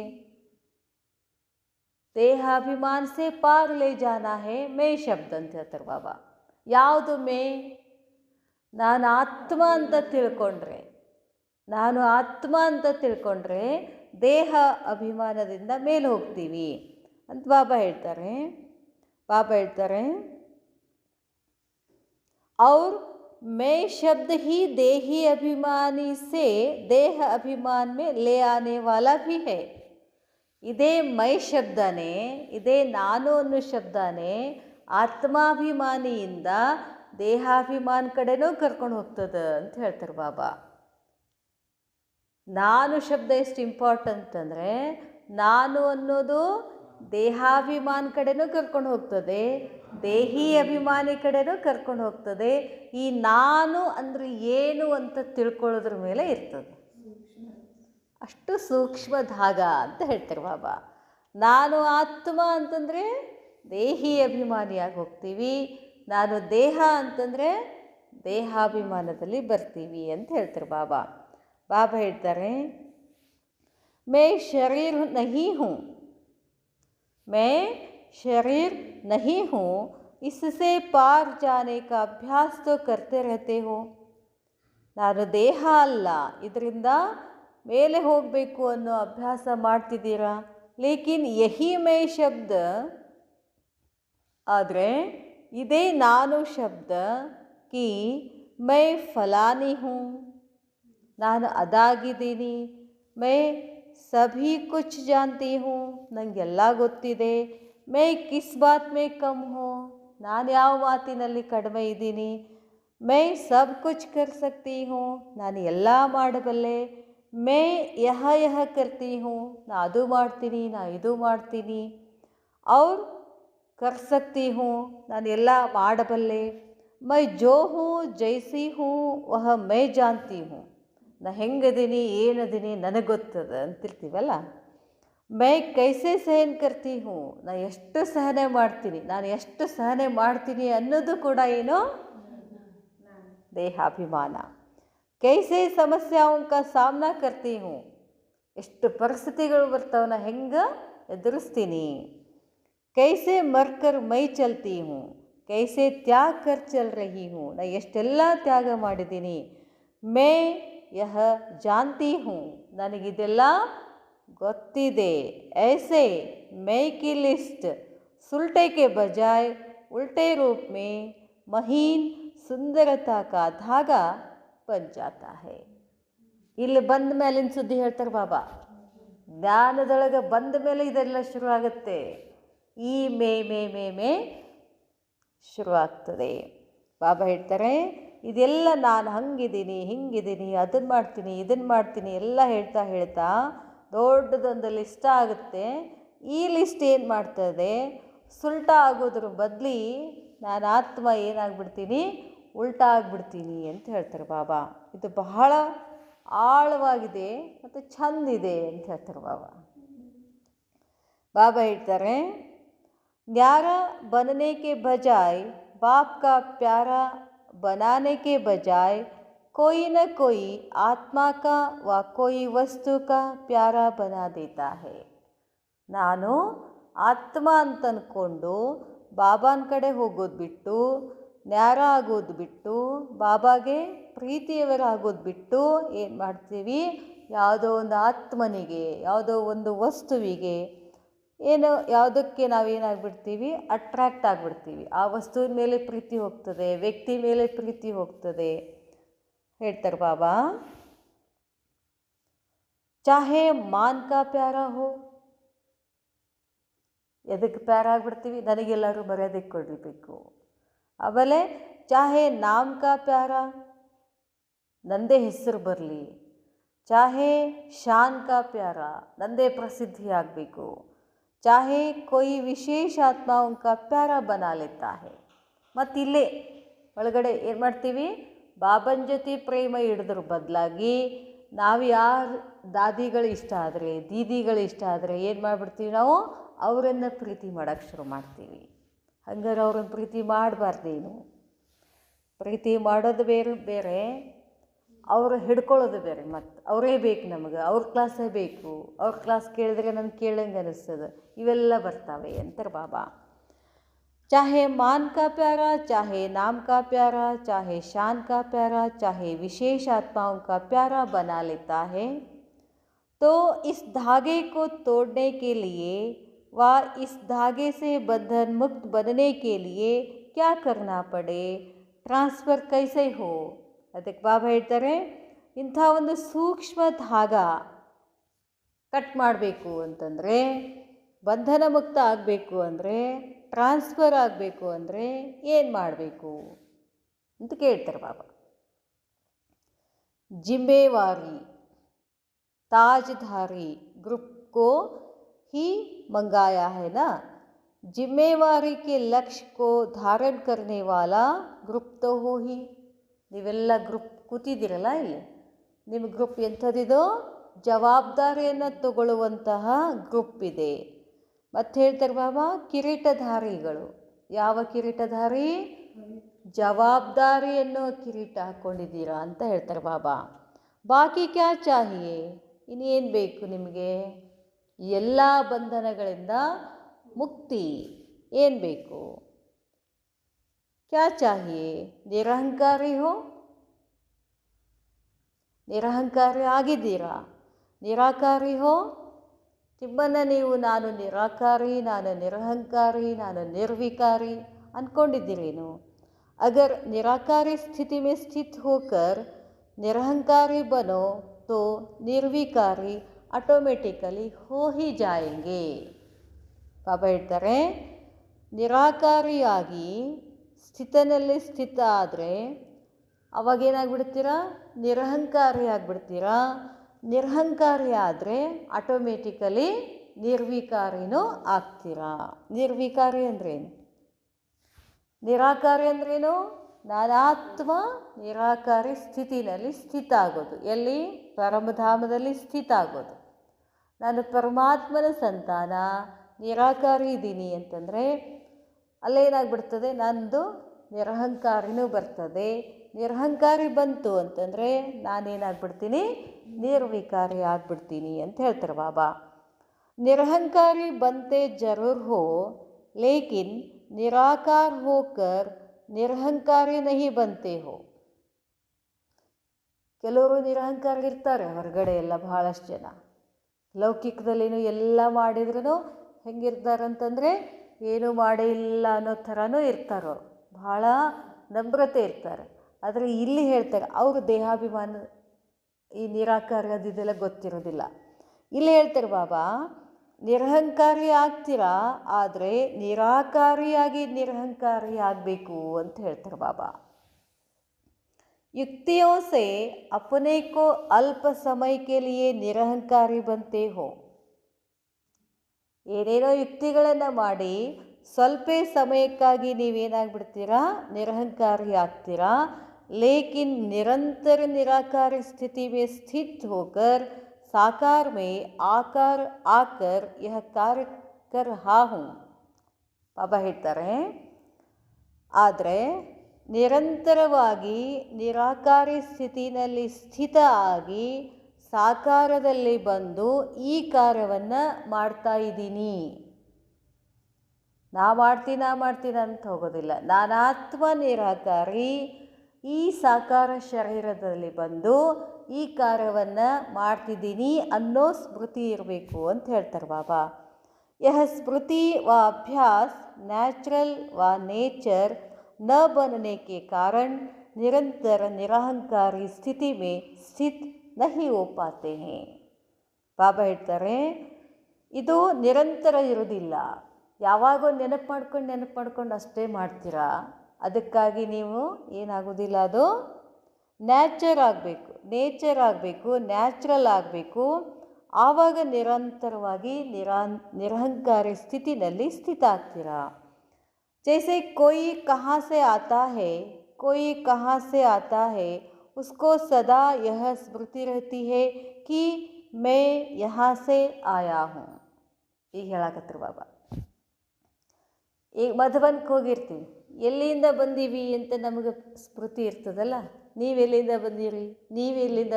ದೇಹಾಭಿಮಾನ ಸೆ ಪಾರ್ ಲೇ ಜಾನಾ ಹೈ ಮೇ ಶಬ್ದ ಅಂತ ಹೇಳ್ತಾರೆ ಬಾಬಾ. ಯಾವುದು ಮೇ? ನಾನು ಆತ್ಮ ಅಂತ ತಿಳ್ಕೊಂಡ್ರೆ, ನಾನು ಆತ್ಮ ಅಂತ ತಿಳ್ಕೊಂಡ್ರೆ ದೇಹ ಅಭಿಮಾನದಿಂದ ಮೇಲೆ ಹೋಗ್ತೀವಿ ಅಂತ ಬಾಬಾ ಹೇಳ್ತಾರೆ. और मैं शब्द ही देही अभिमानी से देह अभिमान में ले आने वाला भी है. ಇದೇ ಮೈ ಶಬ್ದನೇ, ಇದೇ ನಾನು ಅನ್ನೋ ಶಬ್ದನೇ ಆತ್ಮಾಭಿಮಾನಿಯಿಂದ ದೇಹಾಭಿಮಾನ ಕಡೆನೂ ಕರ್ಕೊಂಡು ಹೋಗ್ತದೆ ಅಂತ ಹೇಳ್ತಾರೆ ಬಾಬಾ. ನಾನು ಶಬ್ದ ಎಷ್ಟು ಇಂಪಾರ್ಟೆಂಟ್ ಅಂದರೆ, ನಾನು ಅನ್ನೋದು ದೇಹಾಭಿಮಾನ ಕಡೆನೂ ಕರ್ಕೊಂಡು ಹೋಗ್ತದೆ, ದೇಹಿ ಅಭಿಮಾನಿ ಕಡೆನೂ ಕರ್ಕೊಂಡು ಹೋಗ್ತದೆ. ಈ ನಾನು ಅಂದರೆ ಏನು ಅಂತ ತಿಳ್ಕೊಳ್ಳೋದ್ರ ಮೇಲೆ ಇರ್ತದೆ. ಅಷ್ಟು ಸೂಕ್ಷ್ಮ ಧಾಗ ಅಂತ ಹೇಳ್ತಾರೆ ಬಾಬಾ. ನಾನು ಆತ್ಮ ಅಂತಂದರೆ ದೇಹಿ ಅಭಿಮಾನಿಯಾಗಿ ಹೋಗ್ತೀವಿ, ನಾನು ದೇಹ ಅಂತಂದರೆ ದೇಹಾಭಿಮಾನದಲ್ಲಿ ಬರ್ತೀವಿ ಅಂತ ಹೇಳ್ತಾರೆ ಬಾಬಾ. ಬಾಬಾ ಹೇಳ್ತಾರೆ, ಮೈ ಶರೀರ್ ನಹಿ ಹೂँ, मैं शरीर नहीं हूँ, इससे पार जाने का अभ्यास तो करते रहते हो. ನಾನು ದೇಹ ಅಲ್ಲ, ಇದರಿಂದ ಮೇಲೆ ಹೋಗಬೇಕು ಅನ್ನೋ ಅಭ್ಯಾಸ ಮಾಡ್ತಿದ್ದೀರಾ. ಲೇಕಿನ್ ಯಹಿ ಮೈ ಶಬ್ದ, ಆದರೆ ಇದೇ ನಾನು ಶಬ್ದ ಕಿ ಮೈ ಫಲಾನಿ ಹೂँ, ನಾನು ಅದಾಗಿದ್ದೀನಿ. ಮೈ ಸಭಿ ಕುಚ್ ಜಾನ್ತಿ ಹೂँ, ನನಗೆಲ್ಲ ಗೊತ್ತಿದೆ. ಮೈ ಕಿಸ್ ಬಾತ್ ಮೇ ಕಮ್ ಹೂँ, ನಾನು ಯಾವ ಮಾತಿನಲ್ಲಿ ಕಡಿಮೆ ಇದ್ದೀನಿ. ಮೈ ಸಬ್ ಕುಚ್ ಕರ್ ಸಕ್ತಿ ಹೂँ, ನಾನು ಎಲ್ಲ ಮಾಡಬಲ್ಲೆ. ಮೈ ಯಹ ಕರ್ತಿ ಹೂँ, ನಾ ಅದು ಮಾಡ್ತೀನಿ, ನಾ ಇದು ಮಾಡ್ತೀನಿ. ಔರ್ ಕರ್ ಸಕ್ತಿ ಹೂँ, ನಾನು ಎಲ್ಲ ಮಾಡಬಲ್ಲೆ. ಮೈ ಜೋ ಹೂँ ಜೈಸಿ ಹೂँ ವಹ ಮೈ ಜಾನ್ತಿ ಹೂँ, ನಾ ಹೆಂಗದೀನಿ ಏನದೀನಿ ನನಗೆ ಗೊತ್ತದ ಅಂತಿರ್ತೀವಲ್ಲ. ಮೈ ಕೈಸೆ ಸಹನ್ ಕರ್ತಿ ಹೂँ, ನಾ ಎಷ್ಟು ಸಹನೆ ಮಾಡ್ತೀನಿ, ನಾನು ಎಷ್ಟು ಸಹನೆ ಮಾಡ್ತೀನಿ ಅನ್ನೋದು ಕೂಡ ಏನು ದೇಹಾಭಿಮಾನ. ಕೈಸೆ ಸಮಸ್ಯಾओं का सामना करती हूँ, ಎಷ್ಟು ಪರಿಸ್ಥಿತಿಗಳು ಬರ್ತಾವನ್ನ ಹೆಂಗೆ ಎದುರಿಸ್ತೀನಿ. ಕೈಸೆ ಮರ್ಕರ್ ಮೈ ಚಲ್ತಿ ಹೂँ, ಕೈಸೆ ತ್ಯಾಗ ಕರ್ ಚಲ್ ರಹಿ ಹೂँ, ನಾ ಎಷ್ಟೆಲ್ಲ ತ್ಯಾಗ ಮಾಡಿದ್ದೀನಿ. ಮೈ ಯಹ ಜಾನ್ತಿ ಹೂँ, ನನಗಿದೆಲ್ಲ ಗೊತ್ತಿದೆ. ಐಸೆ ಮೈ ಕಿ ಲಿಸ್ಟ್ ಸುಲ್ಟೆ ಕೆ ಬಜಾಯ್ ಉಲ್ಟೆ ರೂಪ್ ಮೇ ಮಹೀನ್ ಸುಂದರತಾ ಕಾ ಧಾಗ ಬನ್ ಜಾತಾ ಹೈ. ಇಲ್ಲಿ ಬಂದ ಮೇಲಿನ ಸುದ್ದಿ ಹೇಳ್ತಾರೆ ಬಾಬಾ. ಜ್ಞಾನದೊಳಗೆ ಬಂದ ಮೇಲೆ ಇದೆಲ್ಲ ಶುರು ಆಗುತ್ತೆ. ಈ ಮೇ ಶುರುವಾಗ್ತದೆ. ಬಾಬಾ ಹೇಳ್ತಾರೆ ಇದೆಲ್ಲ ನಾನು ಹಂಗಿದ್ದೀನಿ ಹಿಂಗಿದ್ದೀನಿ, ಅದನ್ನು ಮಾಡ್ತೀನಿ ಇದನ್ನು ಮಾಡ್ತೀನಿ ಎಲ್ಲ ಹೇಳ್ತಾ ಹೇಳ್ತಾ ದೊಡ್ಡದೊಂದು ಲಿಸ್ಟ್ ಆಗುತ್ತೆ. ಈ ಲಿಸ್ಟ್ ಏನು ಮಾಡ್ತದೆ, ಸುಲ್ಟಾ ಆಗೋದ್ರ ಬದಲಿ ನಾನು ಆತ್ಮ ಏನಾಗ್ಬಿಡ್ತೀನಿ, ಉಲ್ಟಾ ಆಗಿಬಿಡ್ತೀನಿ ಅಂತ ಹೇಳ್ತಾರೆ ಬಾಬಾ. ಇದು ಬಹಳ ಆಳವಾಗಿದೆ ಮತ್ತು ಚಂದಿದೆ ಅಂತ ಹೇಳ್ತಾರೆ ಬಾಬಾ. ಬಾಬಾ ಹೇಳ್ತಾರೆ न्यारा बनने के बजाय बाप का प्यारा बनाने के बजाय कोई न कोई आत्मा का व कोई वस्तु का प्यारा बना देता है. ನಾನು ಆತ್ಮ ಅಂತ ಅಂದ್ಕೊಂಡು ಬಾಬಾನ ಕಡೆ ಹೋಗೋದು ಬಿಟ್ಟು, ನ್ಯಾರ ಆಗೋದು ಬಿಟ್ಟು, ಬಾಬಾಗೆ ಪ್ರೀತಿಯವರಾಗೋದು ಬಿಟ್ಟು ಏನು ಮಾಡ್ತೀವಿ, ಯಾವುದೋ ಒಂದು ಆತ್ಮನಿಗೆ, ಯಾವುದೋ ಒಂದು ವಸ್ತುವಿಗೆ, ಏನೋ ಯಾವುದಕ್ಕೆ ನಾವೇನಾಗ್ಬಿಡ್ತೀವಿ, ಅಟ್ರ್ಯಾಕ್ಟ್ ಆಗಿಬಿಡ್ತೀವಿ. ಆ ವಸ್ತುವಿನ ಮೇಲೆ ಪ್ರೀತಿ ಹೋಗ್ತದೆ, ವ್ಯಕ್ತಿ ಮೇಲೆ ಪ್ರೀತಿ ಹೋಗ್ತದೆ. ಹೇಳ್ತಾರೆ ಬಾಬಾ, ಚಾಹೆ ಮಾನ್ ಕಾ ಪ್ಯಾರ ಹೋ, ಎದಕ್ಕೆ ಪ್ಯಾರ ಆಗಿಬಿಡ್ತೀವಿ, ನನಗೆಲ್ಲರೂ ಮರ್ಯಾದಕ್ಕೆ ಕೊಡಬೇಕು. ಆಮೇಲೆ ಚಾಹೆ ನಾಮ್ ಕಾ ಪ್ಯಾರ, ನಂದೇ ಹೆಸರು ಬರಲಿ. ಚಾಹೆ ಶಾನ್ ಕಾ ಪ್ಯಾರ, ನಂದೇ ಪ್ರಸಿದ್ಧಿ ಆಗಬೇಕು. ಚಾಹೆ कोई ವಿಶೇಷ ಆತ್ಮಾओं का प्यारा बना लेता है. ಮತ್ತು ಇಲ್ಲೇ ಒಳಗಡೆ ಏನು ಮಾಡ್ತೀವಿ, ಬಾಬನ ಜೊತೆ ಪ್ರೇಮ ಹಿಡಿದ್ರ ಬದಲಾಗಿ ನಾವು ಯಾರು ದಾದಿಗಳು ಇಷ್ಟ ಆದರೆ, ದೀದಿಗಳು ಇಷ್ಟ ಆದರೆ ಏನು ಮಾಡಿಬಿಡ್ತೀವಿ, ನಾವು ಅವರನ್ನು ಪ್ರೀತಿ ಮಾಡೋಕ್ಕೆ ಶುರು ಮಾಡ್ತೀವಿ. ಹಂಗಾರೆ ಅವ್ರನ್ನ ಪ್ರೀತಿ ಮಾಡಬಾರ್ದೇನು. ಪ್ರೀತಿ ಮಾಡೋದು ಬೇರೆ, ಅವರು ಹಿಡ್ಕೊಳ್ಳೋದು ಬೇರೆ. ಮತ್ತು ಅವರೇ ಬೇಕು ನಮಗೆ, ಅವ್ರ ಕ್ಲಾಸೇ ಬೇಕು, ಅವ್ರ ಕ್ಲಾಸ್ ಕೇಳಿದ್ರೆ ನನಗೆ ಕೇಳಂಗೆ ಅನ್ನಿಸ್ತದೆ, ಇವೆಲ್ಲ ಬರ್ತಾವೆ ಅಂತಾರೆ ಬಾಬಾ. ಚಾಹೆ ಮಾನ್ ಕಾ ಪ್ಯಾರ, ಚಾಹೆ ನಾಮ್ ಕಾ ಪ್ಯಾರ, ಚಾಹೆ ಶಾನ್ ಕಾ ಪ್ಯಾರ, ಚಾಹೆ ವಿಶೇಷ ಆತ್ಮಾओं का प्यारा बना लेता है. तो इस धागे को तोड़ने के लिए व इस धागे से बंधन मुक्त बनने के लिए क्या करना पड़े, ट्रांसफ़र कैसे हो. ಅದಕ್ಕೆ ಬಾಬಾ ಹೇಳ್ತಾರೆ, ಇಂಥ ಒಂದು ಸೂಕ್ಷ್ಮ ಧಾಗ ಕಟ್ ಮಾಡಬೇಕು ಅಂತಂದರೆ, ಬಂಧನ ಮುಕ್ತ ಆಗಬೇಕು ಅಂದರೆ, ಟ್ರಾನ್ಸ್ಫರ್ ಆಗಬೇಕು ಅಂದರೆ ಏನು ಮಾಡಬೇಕು ಅಂತ ಕೇಳ್ತಾರೆ ಬಾಬಾ. जिम्मेवारी ताजधारी ग्रुप को ही मंगाया है ना. जिम्मेवारी के लक्ष्य को धारण करने वाला ग्रुप तो हो ही. ನೀವೆಲ್ಲ ಗ್ರೂಪ್ ಕೂತಿದ್ದೀರಲ್ಲ ಇಲ್ಲಿ, ನಿಮ್ಮ ಗ್ರೂಪ್ ಎಂಥದ್ದಿದೋ, ಜವಾಬ್ದಾರಿಯನ್ನು ತಗೊಳ್ಳುವಂತಹ ಗ್ರೂಪ್ ಇದೆ. ಮತ್ತು ಹೇಳ್ತಾರೆ ಬಾಬಾ, ಕಿರೀಟಧಾರಿಗಳು. ಯಾವ ಕಿರೀಟಧಾರಿ? ಜವಾಬ್ದಾರಿ ಅನ್ನೋ ಕಿರೀಟ ಹಾಕ್ಕೊಂಡಿದ್ದೀರಾ ಅಂತ ಹೇಳ್ತಾರೆ ಬಾಬಾ. ಬಾಕಿ ಕ್ಯಾ ಚಾಹಿಯೇ, ಇನ್ನೇನು ಬೇಕು ನಿಮಗೆ? ಎಲ್ಲ ಬಂಧನಗಳಿಂದ ಮುಕ್ತಿ, ಏನು ಬೇಕು? ಕ್ಯಾ ಚಾಹಿಯೆ? ನಿರಹಂಕಾರಿ ಹೋ, ನಿರಹಂಕಾರಿ ಆಗಿದ್ದೀರಾ? ನಿರಾಕಾರಿ ಹೋ, ನಿಮ್ಮನ್ನು ನೀವು ನಾನು ನಿರಾಕಾರಿ, ನಾನು ನಿರಹಂಕಾರಿ, ನಾನು ನಿರ್ವಿಕಾರಿ ಅಂದ್ಕೊಂಡಿದ್ದೀರೇನು? अगर निराकारी स्थिति में स्थित होकर निरहंकारी बनो तो निर्विकारी ಆಟೋಮೆಟಿಕಲಿ हो ही जाएंगे. ಬಾಬಾ ಹೇಳ್ತಾರೆ, ನಿರಾಕಾರಿಯಾಗಿ ಸ್ಥಿತನಲ್ಲಿ ಸ್ಥಿತ ಆದರೆ ಅವಾಗೇನಾಗ್ಬಿಡ್ತೀರಾ? ನಿರಹಂಕಾರಿ ಆಗಿಬಿಡ್ತೀರಾ. ನಿರಹಂಕಾರಿ ಆದರೆ ಆಟೋಮೆಟಿಕಲಿ ನಿರ್ವಿಕಾರಿನೂ ಆಗ್ತೀರಾ. ನಿರ್ವಿಕಾರಿ ಅಂದ್ರೇನು? ನಿರಾಕಾರಿ ಅಂದ್ರೇನು? ನಾನಾತ್ಮ ನಿರಾಕಾರಿ ಸ್ಥಿತಿನಲ್ಲಿ ಸ್ಥಿತ ಆಗೋದು. ಎಲ್ಲಿ? ಪರಮಧಾಮದಲ್ಲಿ ಸ್ಥಿತ ಆಗೋದು. ನಾನು ಪರಮಾತ್ಮನ ಸಂತಾನ, ನಿರಾಕಾರಿ ಇದ್ದೀನಿ ಅಂತಂದರೆ ಅಲ್ಲೇನಾಗ್ಬಿಡ್ತದೆ? ನಂದು ನಿರಹಂಕಾರಿನೂ ಬರ್ತದೆ. ನಿರಹಂಕಾರಿ ಬಂತು ಅಂತಂದರೆ ನಾನೇನಾಗ್ಬಿಡ್ತೀನಿ? ನಿರ್ವಿಕಾರಿ ಆಗಿಬಿಡ್ತೀನಿ ಅಂತ ಹೇಳ್ತಾರೆ ಬಾಬಾ. ನಿರಹಂಕಾರಿ ಬಂತೆ ಜರೂರ್ ಹೋ, ಲೇಕಿನ್ निराकार होकर ನಿರಹಂಕಾರಿ ನಹಿ ಬಂತೆ ಹೋ. ಕೆಲವರು ನಿರಹಂಕಾರಿ ಇರ್ತಾರೆ ಹೊರಗಡೆ ಎಲ್ಲ, ಬಹಳಷ್ಟು ಜನ ಲೌಕಿಕದಲ್ಲಿನೂ ಎಲ್ಲ ಮಾಡಿದ್ರೂ ಹೆಂಗಿರ್ತಾರಂತಂದರೆ ಏನೂ ಮಾಡೇ ಇಲ್ಲ ಅನ್ನೋ ಥರನೂ ಇರ್ತಾರೋ, ಭಾಳ ನಮ್ರತೆ ಇರ್ತಾರೆ. ಆದರೆ ಇಲ್ಲಿ ಹೇಳ್ತಾರೆ ಅವರು ದೇಹಾಭಿಮಾನ, ಈ ನಿರಾಕಾರಿ ಅದೆಲ್ಲ ಗೊತ್ತಿರೋದಿಲ್ಲ. ಇಲ್ಲಿ ಹೇಳ್ತಾರೆ ಬಾಬಾ, ನಿರಹಂಕಾರಿ ಆಗ್ತೀರಾ, ಆದರೆ ನಿರಾಕಾರಿಯಾಗಿ ನಿರಹಂಕಾರಿ ಆಗಬೇಕು ಅಂತ ಹೇಳ್ತಾರೆ ಬಾಬಾ. युक्तियों से अपने को अल्प समय के लिए निरहंकारी बनते हो. ಏನೇನೋ ಯುಕ್ತಿಗಳನ್ನು ಮಾಡಿ ಸ್ವಲ್ಪ ಸಮಯಕ್ಕಾಗಿ ನೀವೇನಾಗ್ಬಿಡ್ತೀರಾ? ನಿರಹಂಕಾರಿ ಆಗ್ತೀರಾ. ಲೇಕಿನ್ ನಿರಂತರ निराकारी स्थिति में स्थित होकर साकार में आकार आकर यह कार्य कर रहा हूँ. ಬಾಬಾ ಹೇಳ್ತಾರೆ, ಆದರೆ ನಿರಂತರವಾಗಿ ನಿರಾಕಾರಿ ಸ್ಥಿತಿನಲ್ಲಿ ಸ್ಥಿತ ಆಗಿ ಸಾಕಾರದಲ್ಲಿ ಬಂದು ಈ ಕಾರ್ಯವನ್ನು ಮಾಡ್ತಾ ಇದ್ದೀನಿ. ನಾ ಮಾಡ್ತೀನಿ ಅಂತ ಹೋಗೋದಿಲ್ಲ. ನಾನಾತ್ಮ ನಿರಾಕಾರಿ ಈ ಸಾಕಾರ ಶರೀರದಲ್ಲಿ ಬಂದು ಈ ಕಾರ್ಯವನ್ನು ಮಾಡ್ತಿದ್ದೀನಿ ಅನ್ನೋ ಸ್ಮೃತಿ ಇರಬೇಕು ಅಂತ ಹೇಳ್ತಾರೆ ಬಾಬಾ. यह स्मृति व अभ्यास नेचुरल व नेचर न बनने के कारण निरंतर निरहंकारी स्थिति में स्थित नहीं हो पाते हैं. ಬಾಬಾ ಹೇಳ್ತಾರೆ, ಇದು ನಿರಂತರ ಇರೋದಿಲ್ಲ. ಯಾವಾಗೋ ನೆನಪು ಮಾಡ್ಕೊಂಡು ಅಷ್ಟೇ ಮಾಡ್ತೀರಾ. ಅದಕ್ಕಾಗಿ ನೀವು ಏನಾಗೋದಿಲ್ಲ, ಅದು ನೇಚರ್ ಆಗಬೇಕು, ನ್ಯಾಚುರಲ್ ಆಗಬೇಕು. ಆವಾಗ ನಿರಂತರವಾಗಿ ನಿರಹಂಕಾರಿ ಸ್ಥಿತಿನಲ್ಲಿ ಸ್ಥಿತ ಆಗ್ತೀರಾ. जैसे कोई कहाँ से आता है उसको सदा यह स्मृति रहती है कि मैं यहाँ से आया हूँ. ಈಗ ಹೇಳಕತ್ರು ಬಾಬಾ. ಈಗ ಮಧುಬನ್ಗೆ ಹೋಗಿರ್ತೀವಿ, ಎಲ್ಲಿಂದ ಬಂದೀವಿ ಅಂತ ನಮಗೆ ಸ್ಮೃತಿ ಇರ್ತದಲ್ಲ. ನೀವೆಲ್ಲಿಂದ